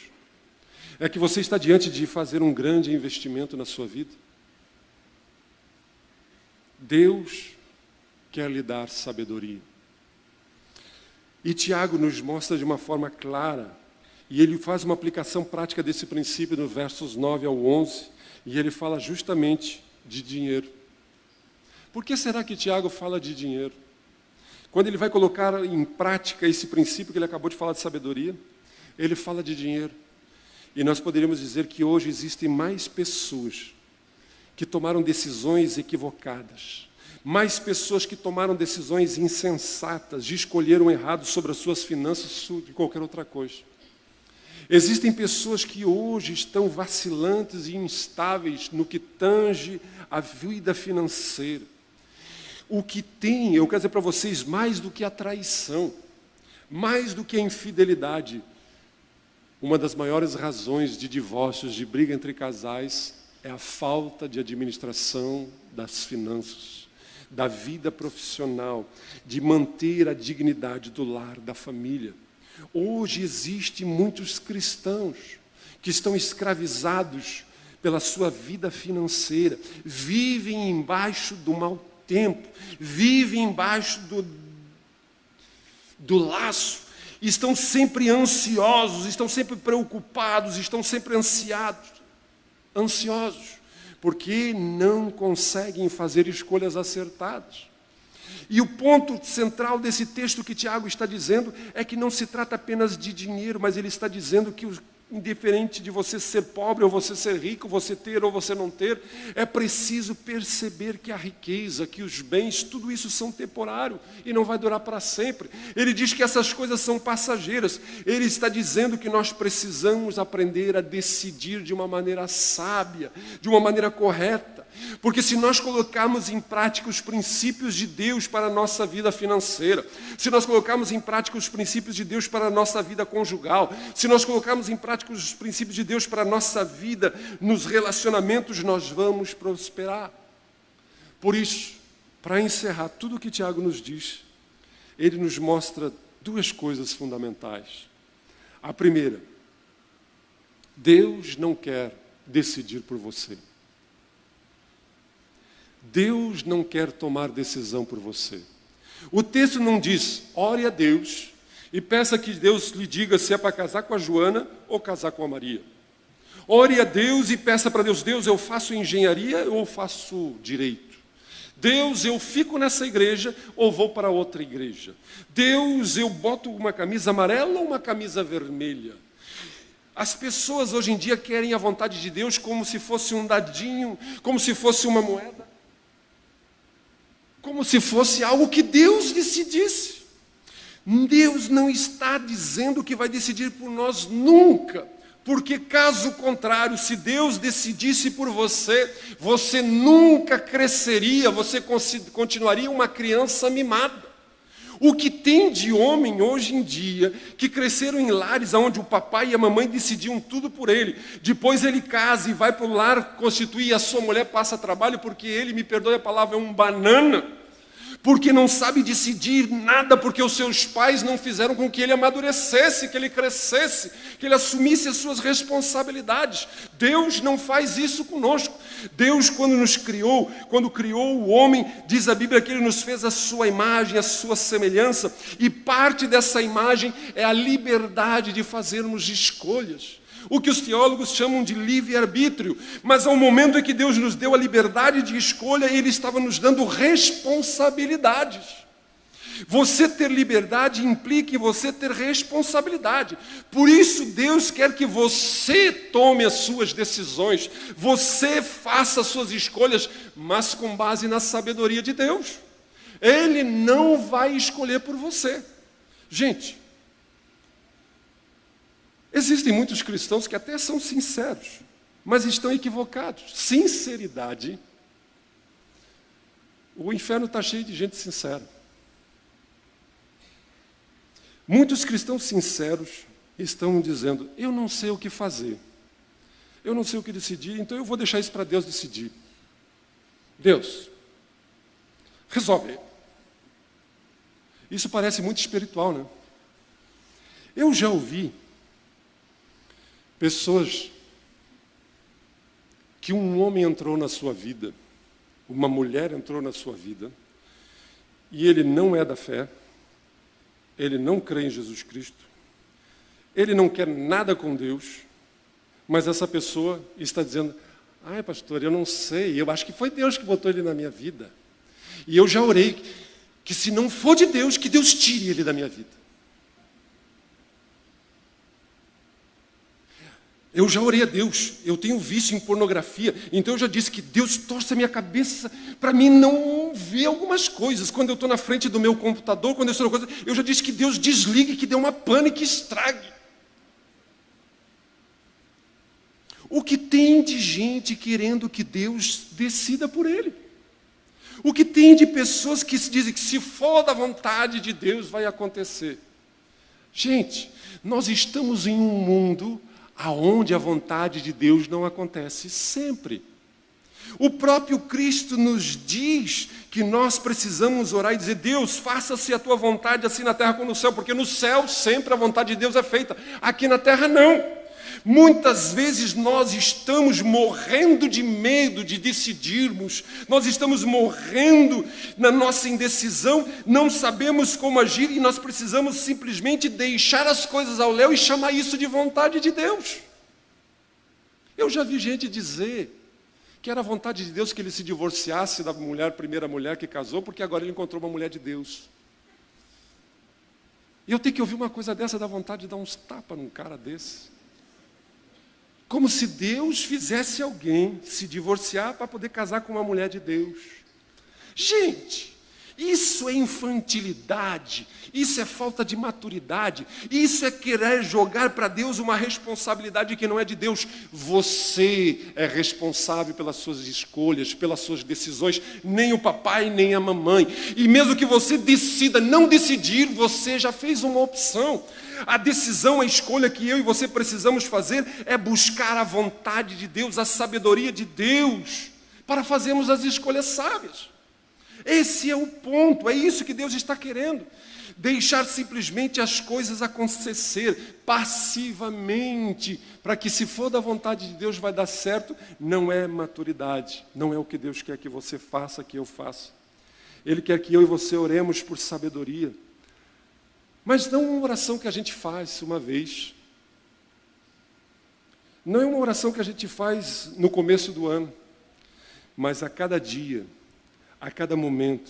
É que você está diante de fazer um grande investimento na sua vida? Deus quer lhe dar sabedoria. E Tiago nos mostra de uma forma clara, e ele faz uma aplicação prática desse princípio no versos 9 ao 11, e ele fala justamente de dinheiro. Por que será que Tiago fala de dinheiro? Quando ele vai colocar em prática esse princípio que ele acabou de falar de sabedoria, ele fala de dinheiro. E nós poderíamos dizer que hoje existem mais pessoas que tomaram decisões equivocadas, mais pessoas que tomaram decisões insensatas, de escolheram errado sobre as suas finanças de qualquer outra coisa. Existem pessoas que hoje estão vacilantes e instáveis no que tange a vida financeira. O que tem, eu quero dizer para vocês, mais do que a traição, mais do que a infidelidade, uma das maiores razões de divórcios, de briga entre casais, é a falta de administração das finanças, da vida profissional, de manter a dignidade do lar, da família. Hoje existem muitos cristãos que estão escravizados pela sua vida financeira, vivem embaixo do mau tempo, vivem embaixo do laço, estão sempre ansiosos, estão sempre preocupados, estão sempre ansiosos, porque não conseguem fazer escolhas acertadas. E o ponto central desse texto que Tiago está dizendo é que não se trata apenas de dinheiro, mas ele está dizendo que, indiferente de você ser pobre ou você ser rico, você ter ou você não ter, é preciso perceber que a riqueza, que os bens, tudo isso são temporário e não vai durar para sempre. Ele diz que essas coisas são passageiras. Ele está dizendo que nós precisamos aprender a decidir de uma maneira sábia, de uma maneira correta. Porque se nós colocarmos em prática os princípios de Deus para a nossa vida financeira, se nós colocarmos em prática os princípios de Deus para a nossa vida conjugal, se nós colocarmos em prática os princípios de Deus para a nossa vida nos relacionamentos, nós vamos prosperar. Por isso, para encerrar tudo o que Tiago nos diz, ele nos mostra duas coisas fundamentais. A primeira, Deus não quer decidir por você. Deus não quer tomar decisão por você. O texto não diz, ore a Deus e peça que Deus lhe diga se é para casar com a Joana ou casar com a Maria. Ore a Deus e peça para Deus, Deus, eu faço engenharia ou faço direito? Deus, eu fico nessa igreja ou vou para outra igreja? Deus, eu boto uma camisa amarela ou uma camisa vermelha? As pessoas hoje em dia querem a vontade de Deus como se fosse um dadinho, como se fosse uma moeda, como se fosse algo que Deus decidisse. Deus não está dizendo que vai decidir por nós nunca, porque caso contrário, se Deus decidisse por você, você nunca cresceria, você continuaria uma criança mimada. O que tem de homem hoje em dia, que cresceram em lares onde o papai e a mamãe decidiam tudo por ele, depois ele casa e vai para o lar constituir, e a sua mulher passa trabalho, porque ele, me perdoe a palavra, é um banana, porque não sabe decidir nada, porque os seus pais não fizeram com que ele amadurecesse, que ele crescesse, que ele assumisse as suas responsabilidades. Deus não faz isso conosco. Deus, quando criou o homem, diz a Bíblia que Ele nos fez a sua imagem, a sua semelhança, e parte dessa imagem é a liberdade de fazermos escolhas. O que os teólogos chamam de livre-arbítrio. Mas ao momento em que Deus nos deu a liberdade de escolha, Ele estava nos dando responsabilidades. Você ter liberdade implica em você ter responsabilidade. Por isso Deus quer que você tome as suas decisões, você faça as suas escolhas, mas com base na sabedoria de Deus. Ele não vai escolher por você. Gente, existem muitos cristãos que até são sinceros, mas estão equivocados. Sinceridade. O inferno está cheio de gente sincera. Muitos cristãos sinceros estão dizendo: eu não sei o que fazer, eu não sei o que decidir, então eu vou deixar isso para Deus decidir. Deus, resolve. Isso parece muito espiritual, né? Eu já ouvi pessoas que um homem entrou na sua vida, uma mulher entrou na sua vida, e ele não é da fé, ele não crê em Jesus Cristo, ele não quer nada com Deus, mas essa pessoa está dizendo: ai, pastor, eu não sei, eu acho que foi Deus que botou ele na minha vida. E eu já orei que se não for de Deus, que Deus tire ele da minha vida. Eu já orei a Deus, eu tenho vício em pornografia, então eu já disse que Deus torce a minha cabeça para mim não ver algumas coisas. Quando eu estou na frente do meu computador, quando eu estou na coisa, eu já disse que Deus desligue, que dê uma pane, que estrague. O que tem de gente querendo que Deus decida por ele? O que tem de pessoas que se dizem que se for da vontade de Deus vai acontecer? Gente, nós estamos em um mundo aonde a vontade de Deus não acontece sempre. O próprio Cristo nos diz que nós precisamos orar e dizer: Deus, faça-se a tua vontade assim na terra como no céu, porque no céu sempre a vontade de Deus é feita, aqui na terra não. Muitas vezes nós estamos morrendo de medo de decidirmos, nós estamos morrendo na nossa indecisão, não sabemos como agir e nós precisamos simplesmente deixar as coisas ao léu e chamar isso de vontade de Deus. Eu já vi gente dizer que era vontade de Deus que ele se divorciasse da primeira mulher que casou, porque agora ele encontrou uma mulher de Deus. E eu tenho que ouvir uma coisa dessa, da vontade de dar uns tapas num cara desse. Como se Deus fizesse alguém se divorciar para poder casar com uma mulher de Deus. Gente, isso é infantilidade, isso é falta de maturidade, isso é querer jogar para Deus uma responsabilidade que não é de Deus. Você é responsável pelas suas escolhas, pelas suas decisões, nem o papai, nem a mamãe. E mesmo que você decida não decidir, você já fez uma opção. A decisão, a escolha que eu e você precisamos fazer é buscar a vontade de Deus, a sabedoria de Deus, para fazermos as escolhas sábias. Esse é o ponto, é isso que Deus está querendo. Deixar simplesmente as coisas acontecer passivamente, para que, se for da vontade de Deus, vai dar certo, não é maturidade, não é o que Deus quer que você faça, que eu faça. Ele quer que eu e você oremos por sabedoria. Mas não uma oração que a gente faz uma vez. Não é uma oração que a gente faz no começo do ano. Mas a cada dia, a cada momento,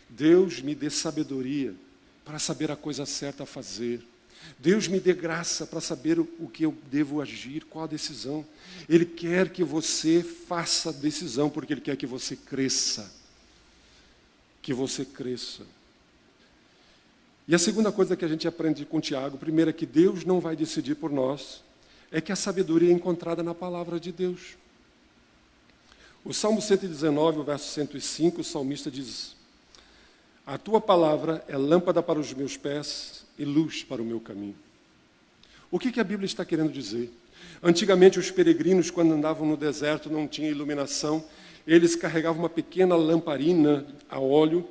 Deus me dê sabedoria para saber a coisa certa a fazer. Deus me dê graça para saber o que eu devo agir, qual a decisão. Ele quer que você faça a decisão, porque Ele quer que você cresça. Que você cresça. E a segunda coisa que a gente aprende com Tiago, primeiro, é que Deus não vai decidir por nós, é que a sabedoria é encontrada na palavra de Deus. O Salmo 119, o verso 105, o salmista diz: a tua palavra é lâmpada para os meus pés e luz para o meu caminho. O que a Bíblia está querendo dizer? Antigamente, os peregrinos, quando andavam no deserto, não tinham iluminação, eles carregavam uma pequena lamparina a óleo,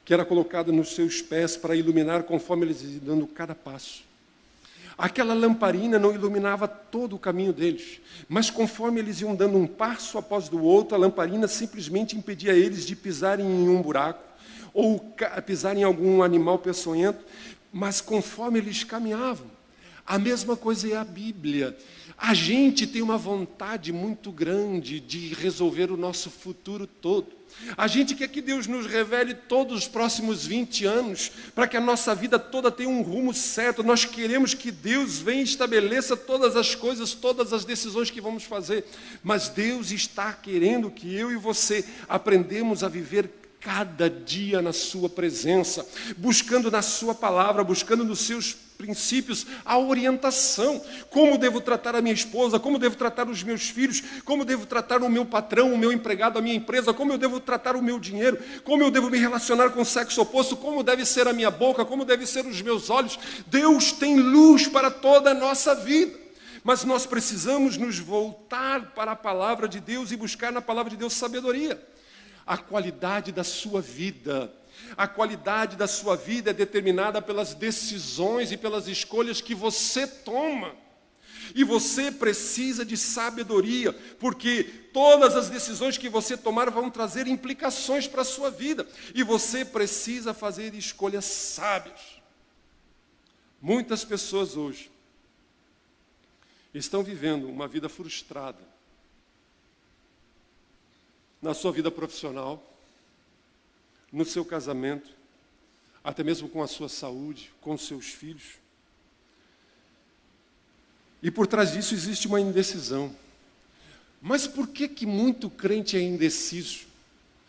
que era colocada nos seus pés para iluminar conforme eles iam dando cada passo. Aquela lamparina não iluminava todo o caminho deles, mas conforme eles iam dando um passo após do outro, a lamparina simplesmente impedia eles de pisarem em um buraco ou pisarem em algum animal peçonhento, mas conforme eles caminhavam. A mesma coisa é a Bíblia. A gente tem uma vontade muito grande de resolver o nosso futuro todo. A gente quer que Deus nos revele todos os próximos 20 anos, para que a nossa vida toda tenha um rumo certo. Nós queremos que Deus venha e estabeleça todas as coisas, todas as decisões que vamos fazer. Mas Deus está querendo que eu e você aprendamos a viver cada dia na sua presença, buscando na sua palavra, buscando nos seus princípios a orientação. Como devo tratar a minha esposa, como devo tratar os meus filhos, como devo tratar o meu patrão, o meu empregado, a minha empresa, como eu devo tratar o meu dinheiro, como eu devo me relacionar com o sexo oposto, como deve ser a minha boca, como devem ser os meus olhos. Deus tem luz para toda a nossa vida. Mas nós precisamos nos voltar para a palavra de Deus e buscar na palavra de Deus sabedoria. A qualidade da sua vida é determinada pelas decisões e pelas escolhas que você toma. E você precisa de sabedoria, porque todas as decisões que você tomar vão trazer implicações para a sua vida. E você precisa fazer escolhas sábias. Muitas pessoas hoje estão vivendo uma vida frustrada. Na sua vida profissional, no seu casamento, até mesmo com a sua saúde, com os seus filhos. E por trás disso existe uma indecisão. Mas por que muito crente é indeciso?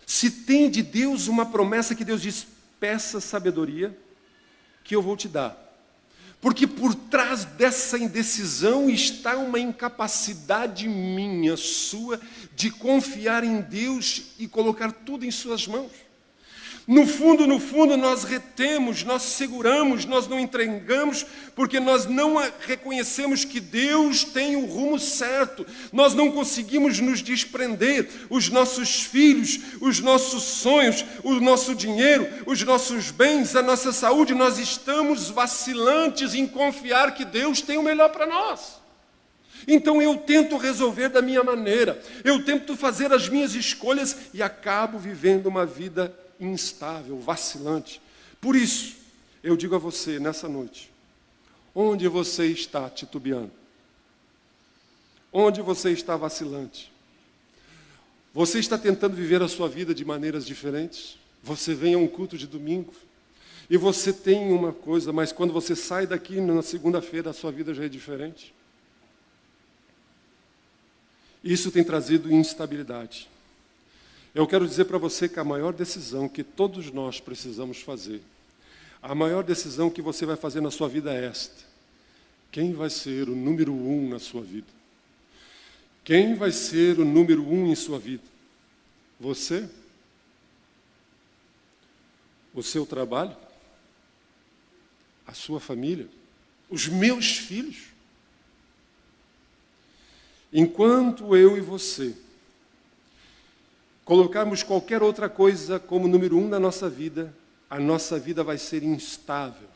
Se tem de Deus uma promessa que Deus diz, peça sabedoria, que eu vou te dar. Porque por trás dessa indecisão está uma incapacidade minha, sua, de confiar em Deus e colocar tudo em suas mãos. No fundo, nós retemos, nós seguramos, nós não entregamos, porque nós não reconhecemos que Deus tem o rumo certo. Nós não conseguimos nos desprender. Os nossos filhos, os nossos sonhos, o nosso dinheiro, os nossos bens, a nossa saúde, nós estamos vacilantes em confiar que Deus tem o melhor para nós. Então eu tento resolver da minha maneira, eu tento fazer as minhas escolhas e acabo vivendo uma vida instável, vacilante. Por isso, eu digo a você nessa noite, onde você está titubeando? Onde você está vacilante? Você está tentando viver a sua vida de maneiras diferentes? Você vem a um culto de domingo e você tem uma coisa, mas quando você sai daqui na segunda-feira, a sua vida já é diferente? Isso tem trazido instabilidade. Eu quero dizer para você que a maior decisão que todos nós precisamos fazer, a maior decisão que você vai fazer na sua vida é esta. Quem vai ser o número 1 na sua vida? Quem vai ser o número 1 em sua vida? Você? O seu trabalho? A sua família? Os meus filhos? Enquanto eu e você colocarmos qualquer outra coisa como número 1 na nossa vida, a nossa vida vai ser instável.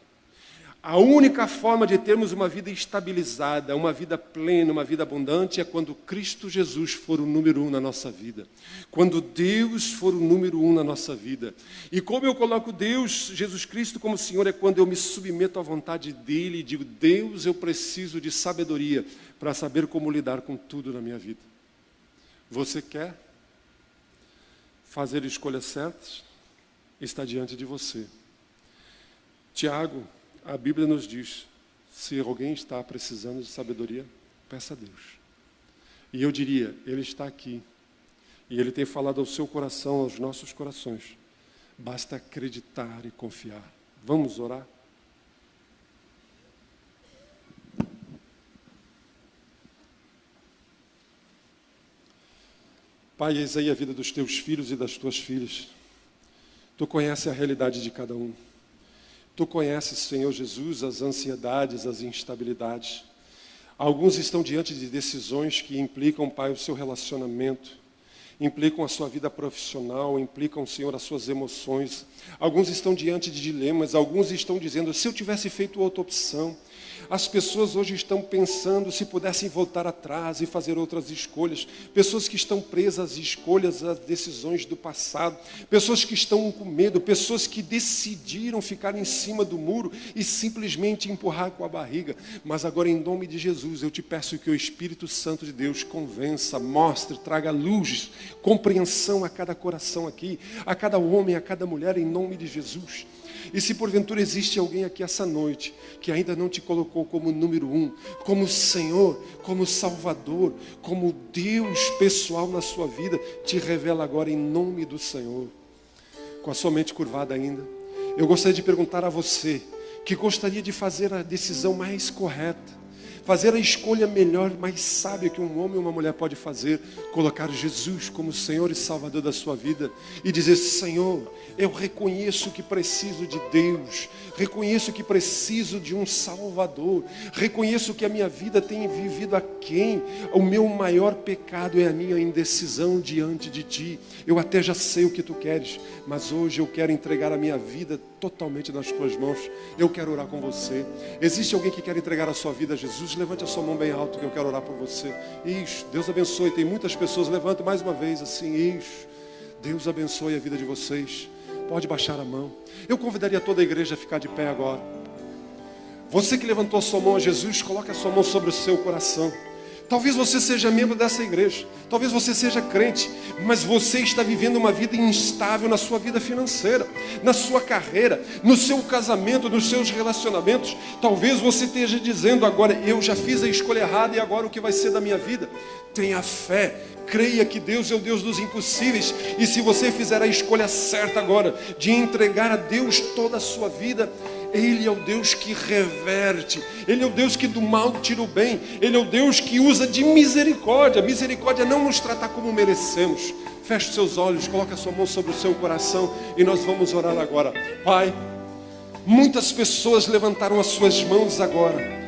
A única forma de termos uma vida estabilizada, uma vida plena, uma vida abundante, é quando Cristo Jesus for o número 1 na nossa vida. Quando Deus for o número 1 na nossa vida. E como eu coloco Deus, Jesus Cristo como Senhor, é quando eu me submeto à vontade dEle e digo, Deus, eu preciso de sabedoria para saber como lidar com tudo na minha vida. Você quer fazer escolhas certas? Está diante de você. Tiago, a Bíblia nos diz, se alguém está precisando de sabedoria, peça a Deus. E eu diria, Ele está aqui. E Ele tem falado ao seu coração, aos nossos corações. Basta acreditar e confiar. Vamos orar? Pai, eis aí a vida dos teus filhos e das tuas filhas. Tu conheces a realidade de cada um. Tu conheces, Senhor Jesus, as ansiedades, as instabilidades. Alguns estão diante de decisões que implicam, Pai, o seu relacionamento, implicam a sua vida profissional, implicam, Senhor, as suas emoções. Alguns estão diante de dilemas, alguns estão dizendo, se eu tivesse feito outra opção. As pessoas hoje estão pensando se pudessem voltar atrás e fazer outras escolhas. Pessoas que estão presas às escolhas, às decisões do passado. Pessoas que estão com medo. Pessoas que decidiram ficar em cima do muro e simplesmente empurrar com a barriga. Mas agora, em nome de Jesus, eu te peço que o Espírito Santo de Deus convença, mostre, traga luz, compreensão a cada coração aqui, a cada homem, a cada mulher, em nome de Jesus. E se porventura existe alguém aqui essa noite que ainda não te colocou como número 1, como Senhor, como Salvador, como Deus pessoal na sua vida, te revela agora em nome do Senhor. Com a sua mente curvada ainda, eu gostaria de perguntar a você que gostaria de fazer a decisão mais correta, fazer a escolha melhor, mais sábia que um homem ou uma mulher pode fazer, colocar Jesus como Senhor e Salvador da sua vida e dizer: Senhor, eu reconheço que preciso de Deus, reconheço que preciso de um Salvador, reconheço que a minha vida tem vivido aquém, o meu maior pecado é a minha indecisão diante de Ti. Eu até já sei o que Tu queres, mas hoje eu quero entregar a minha vida totalmente nas Tuas mãos. Eu quero orar com você. Existe alguém que quer entregar a sua vida a Jesus? Levante a sua mão bem alto que eu quero orar por você. Isso, Deus abençoe. Tem muitas pessoas. Levante mais uma vez assim. Isso, Deus abençoe a vida de vocês. Pode baixar a mão. Eu convidaria toda a igreja a ficar de pé agora. Você que levantou a sua mão a Jesus, coloque a sua mão sobre o seu coração. Talvez você seja membro dessa igreja, talvez você seja crente, mas você está vivendo uma vida instável na sua vida financeira, na sua carreira, no seu casamento, nos seus relacionamentos. Talvez você esteja dizendo agora: eu já fiz a escolha errada e agora o que vai ser da minha vida? Tenha fé, creia que Deus é o Deus dos impossíveis. E se você fizer a escolha certa agora, de entregar a Deus toda a sua vida, Ele é o Deus que reverte, Ele é o Deus que do mal tira o bem, Ele é o Deus que usa de misericórdia. Misericórdia é não nos tratar como merecemos. Feche seus olhos, coloque a sua mão sobre o seu coração e nós vamos orar agora. Pai, muitas pessoas levantaram as suas mãos agora,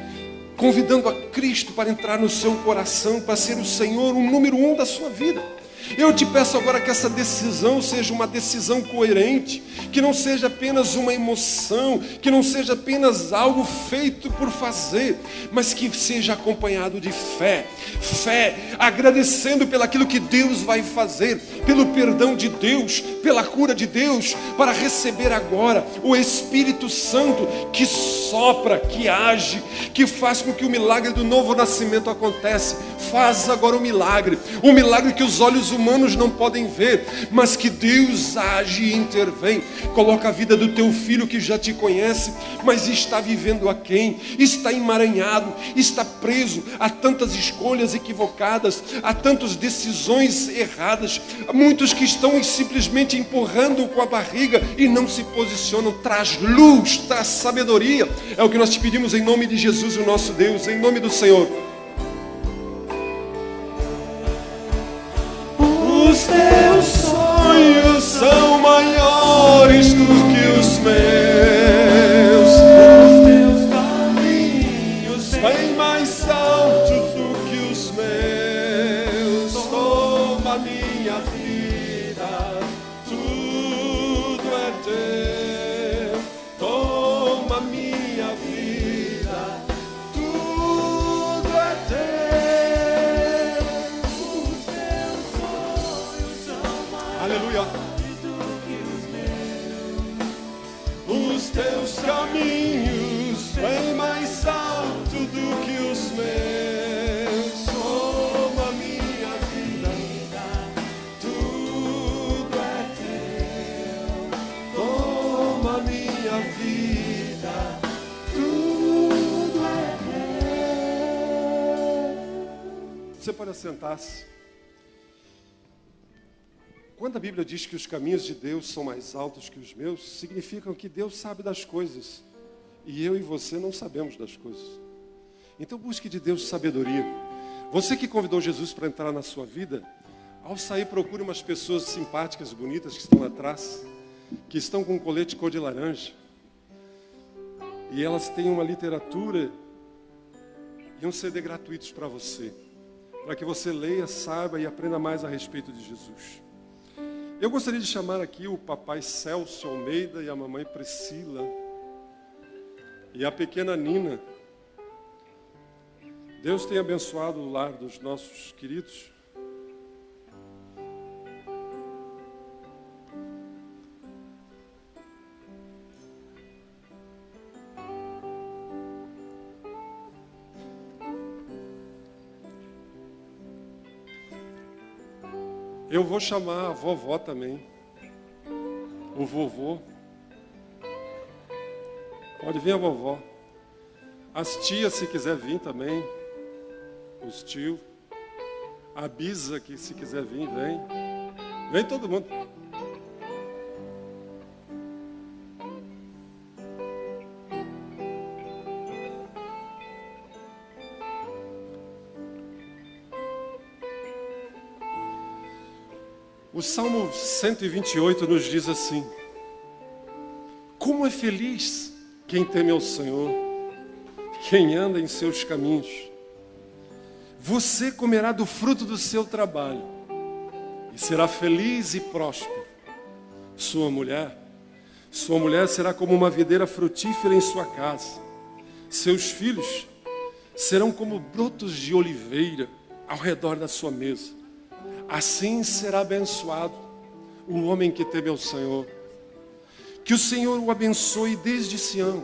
convidando a Cristo para entrar no seu coração, para ser o Senhor, o número 1 da sua vida. Eu te peço agora que essa decisão seja uma decisão coerente, que não seja apenas uma emoção, que não seja apenas algo feito por fazer, mas que seja acompanhado de fé. Fé, agradecendo pelaquilo que Deus vai fazer, pelo perdão de Deus, pela cura de Deus, para receber agora o Espírito Santo que sopra, que age, que faz com que o milagre do novo nascimento acontece. Faz agora o milagre que os olhos humanos não podem ver, mas que Deus age e intervém. Coloca a vida do teu filho que já te conhece, mas está vivendo aquém, está emaranhado, está preso a tantas escolhas equivocadas, a tantas decisões erradas. Muitos que estão simplesmente empurrando com a barriga e não se posicionam. Traz luz, traz sabedoria. É o que nós te pedimos em nome de Jesus, o nosso Deus, em nome do Senhor. Os teus sonhos são maiores do que os meus. Os teus caminhos bem mais altos do que os meus. Toma minha vida, tudo é teu. Toma minha vida, tudo é teu. Os teus sonhos são maiores. Aleluia. Os teus caminhos bem mais alto do que os meus. Toma minha vida, tudo é teu. Toma minha vida, tudo é teu. Você pode assentar-se. Quando a Bíblia diz que os caminhos de Deus são mais altos que os meus, significam que Deus sabe das coisas e eu e você não sabemos das coisas. Então busque de Deus sabedoria. Você que convidou Jesus para entrar na sua vida, ao sair procure umas pessoas simpáticas, bonitas que estão lá atrás, que estão com um colete cor de laranja, e elas têm uma literatura e um CD gratuitos para você, para que você leia, saiba e aprenda mais a respeito de Jesus. Eu gostaria de chamar aqui o papai Celso Almeida e a mamãe Priscila e a pequena Nina Deus tem abençoado o lar dos nossos queridos. Eu vou chamar a vovó também, o vovô. Pode vir a vovó. As tias, se quiser vir também. Os tios. A bisa, que se quiser vir, vem. Vem todo mundo. O Salmo 128 nos diz assim: como é feliz quem teme ao Senhor, quem anda em seus caminhos. Você comerá do fruto do seu trabalho e será feliz e próspero. Sua mulher será como uma videira frutífera em sua casa. Seus filhos serão como brotos de oliveira ao redor da sua mesa. Assim será abençoado o homem que teme ao Senhor. Que o Senhor o abençoe desde Sião,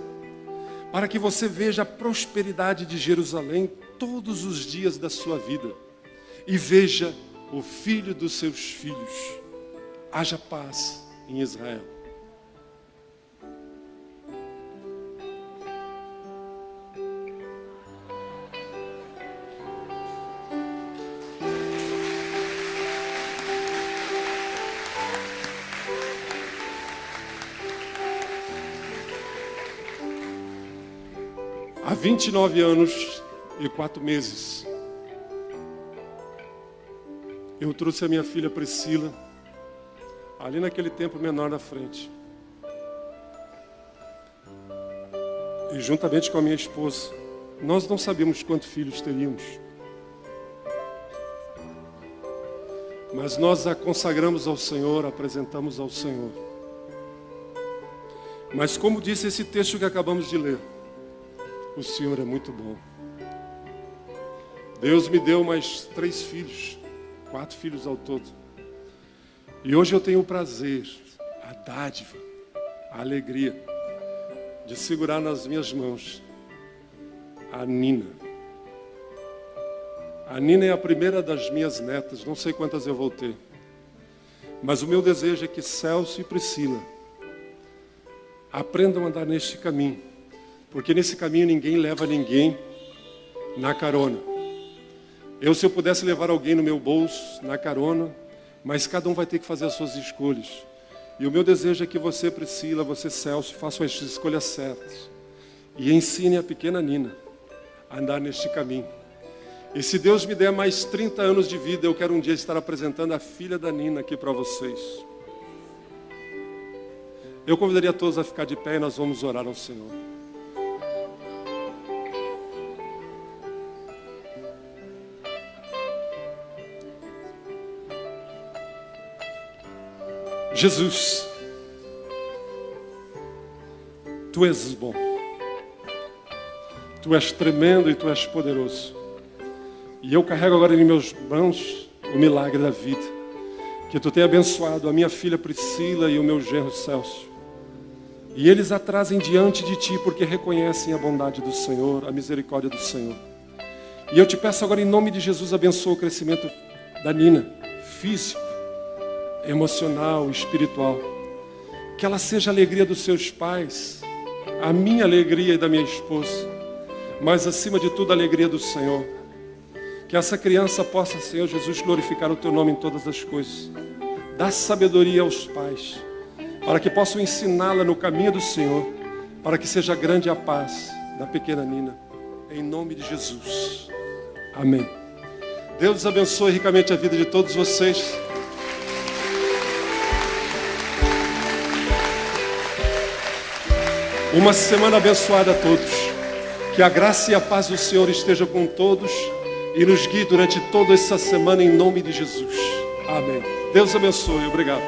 para que você veja a prosperidade de Jerusalém todos os dias da sua vida e veja o filho dos seus filhos. Haja paz em Israel. Há 29 anos e 4 meses, eu trouxe a minha filha Priscila, ali naquele tempo menor na frente. E juntamente com a minha esposa, nós não sabíamos quantos filhos teríamos. Mas nós a consagramos ao Senhor, apresentamos ao Senhor. Mas como disse esse texto que acabamos de ler, o Senhor é muito bom. Deus me deu mais 3 filhos, 4 filhos ao todo. E hoje eu tenho o prazer, a dádiva, a alegria de segurar nas minhas mãos a Nina. A Nina é a primeira das minhas netas, não sei quantas eu vou ter. Mas o meu desejo é que Celso e Priscila aprendam a andar neste caminho. Porque nesse caminho ninguém leva ninguém na carona. Se eu pudesse levar alguém no meu bolso, na carona, mas cada um vai ter que fazer as suas escolhas. E o meu desejo é que você, Priscila, você, Celso, façam as escolhas certas. E ensine a pequena Nina a andar neste caminho. E se Deus me der mais 30 anos de vida, eu quero um dia estar apresentando a filha da Nina aqui para vocês. Eu convidaria todos a ficar de pé e nós vamos orar ao Senhor. Jesus, Tu és bom, Tu és tremendo e Tu és poderoso. E eu carrego agora em meus mãos o milagre da vida. Que Tu tenha abençoado a minha filha Priscila e o meu genro Celso. E eles a trazem diante de Ti porque reconhecem a bondade do Senhor, a misericórdia do Senhor. E eu Te peço agora em nome de Jesus, abençoa o crescimento da Nina, físico, emocional, espiritual. Que ela seja a alegria dos seus pais, a minha alegria e da minha esposa, mas acima de tudo a alegria do Senhor. Que essa criança possa, Senhor Jesus, glorificar o Teu nome em todas as coisas. Dá sabedoria aos pais, para que possam ensiná-la no caminho do Senhor, para que seja grande a paz da pequena Nina, em nome de Jesus. Amém. Deus abençoe ricamente a vida de todos vocês. Uma semana abençoada a todos. Que a graça e a paz do Senhor estejam com todos e nos guie durante toda essa semana em nome de Jesus. Amém. Deus abençoe. Obrigado.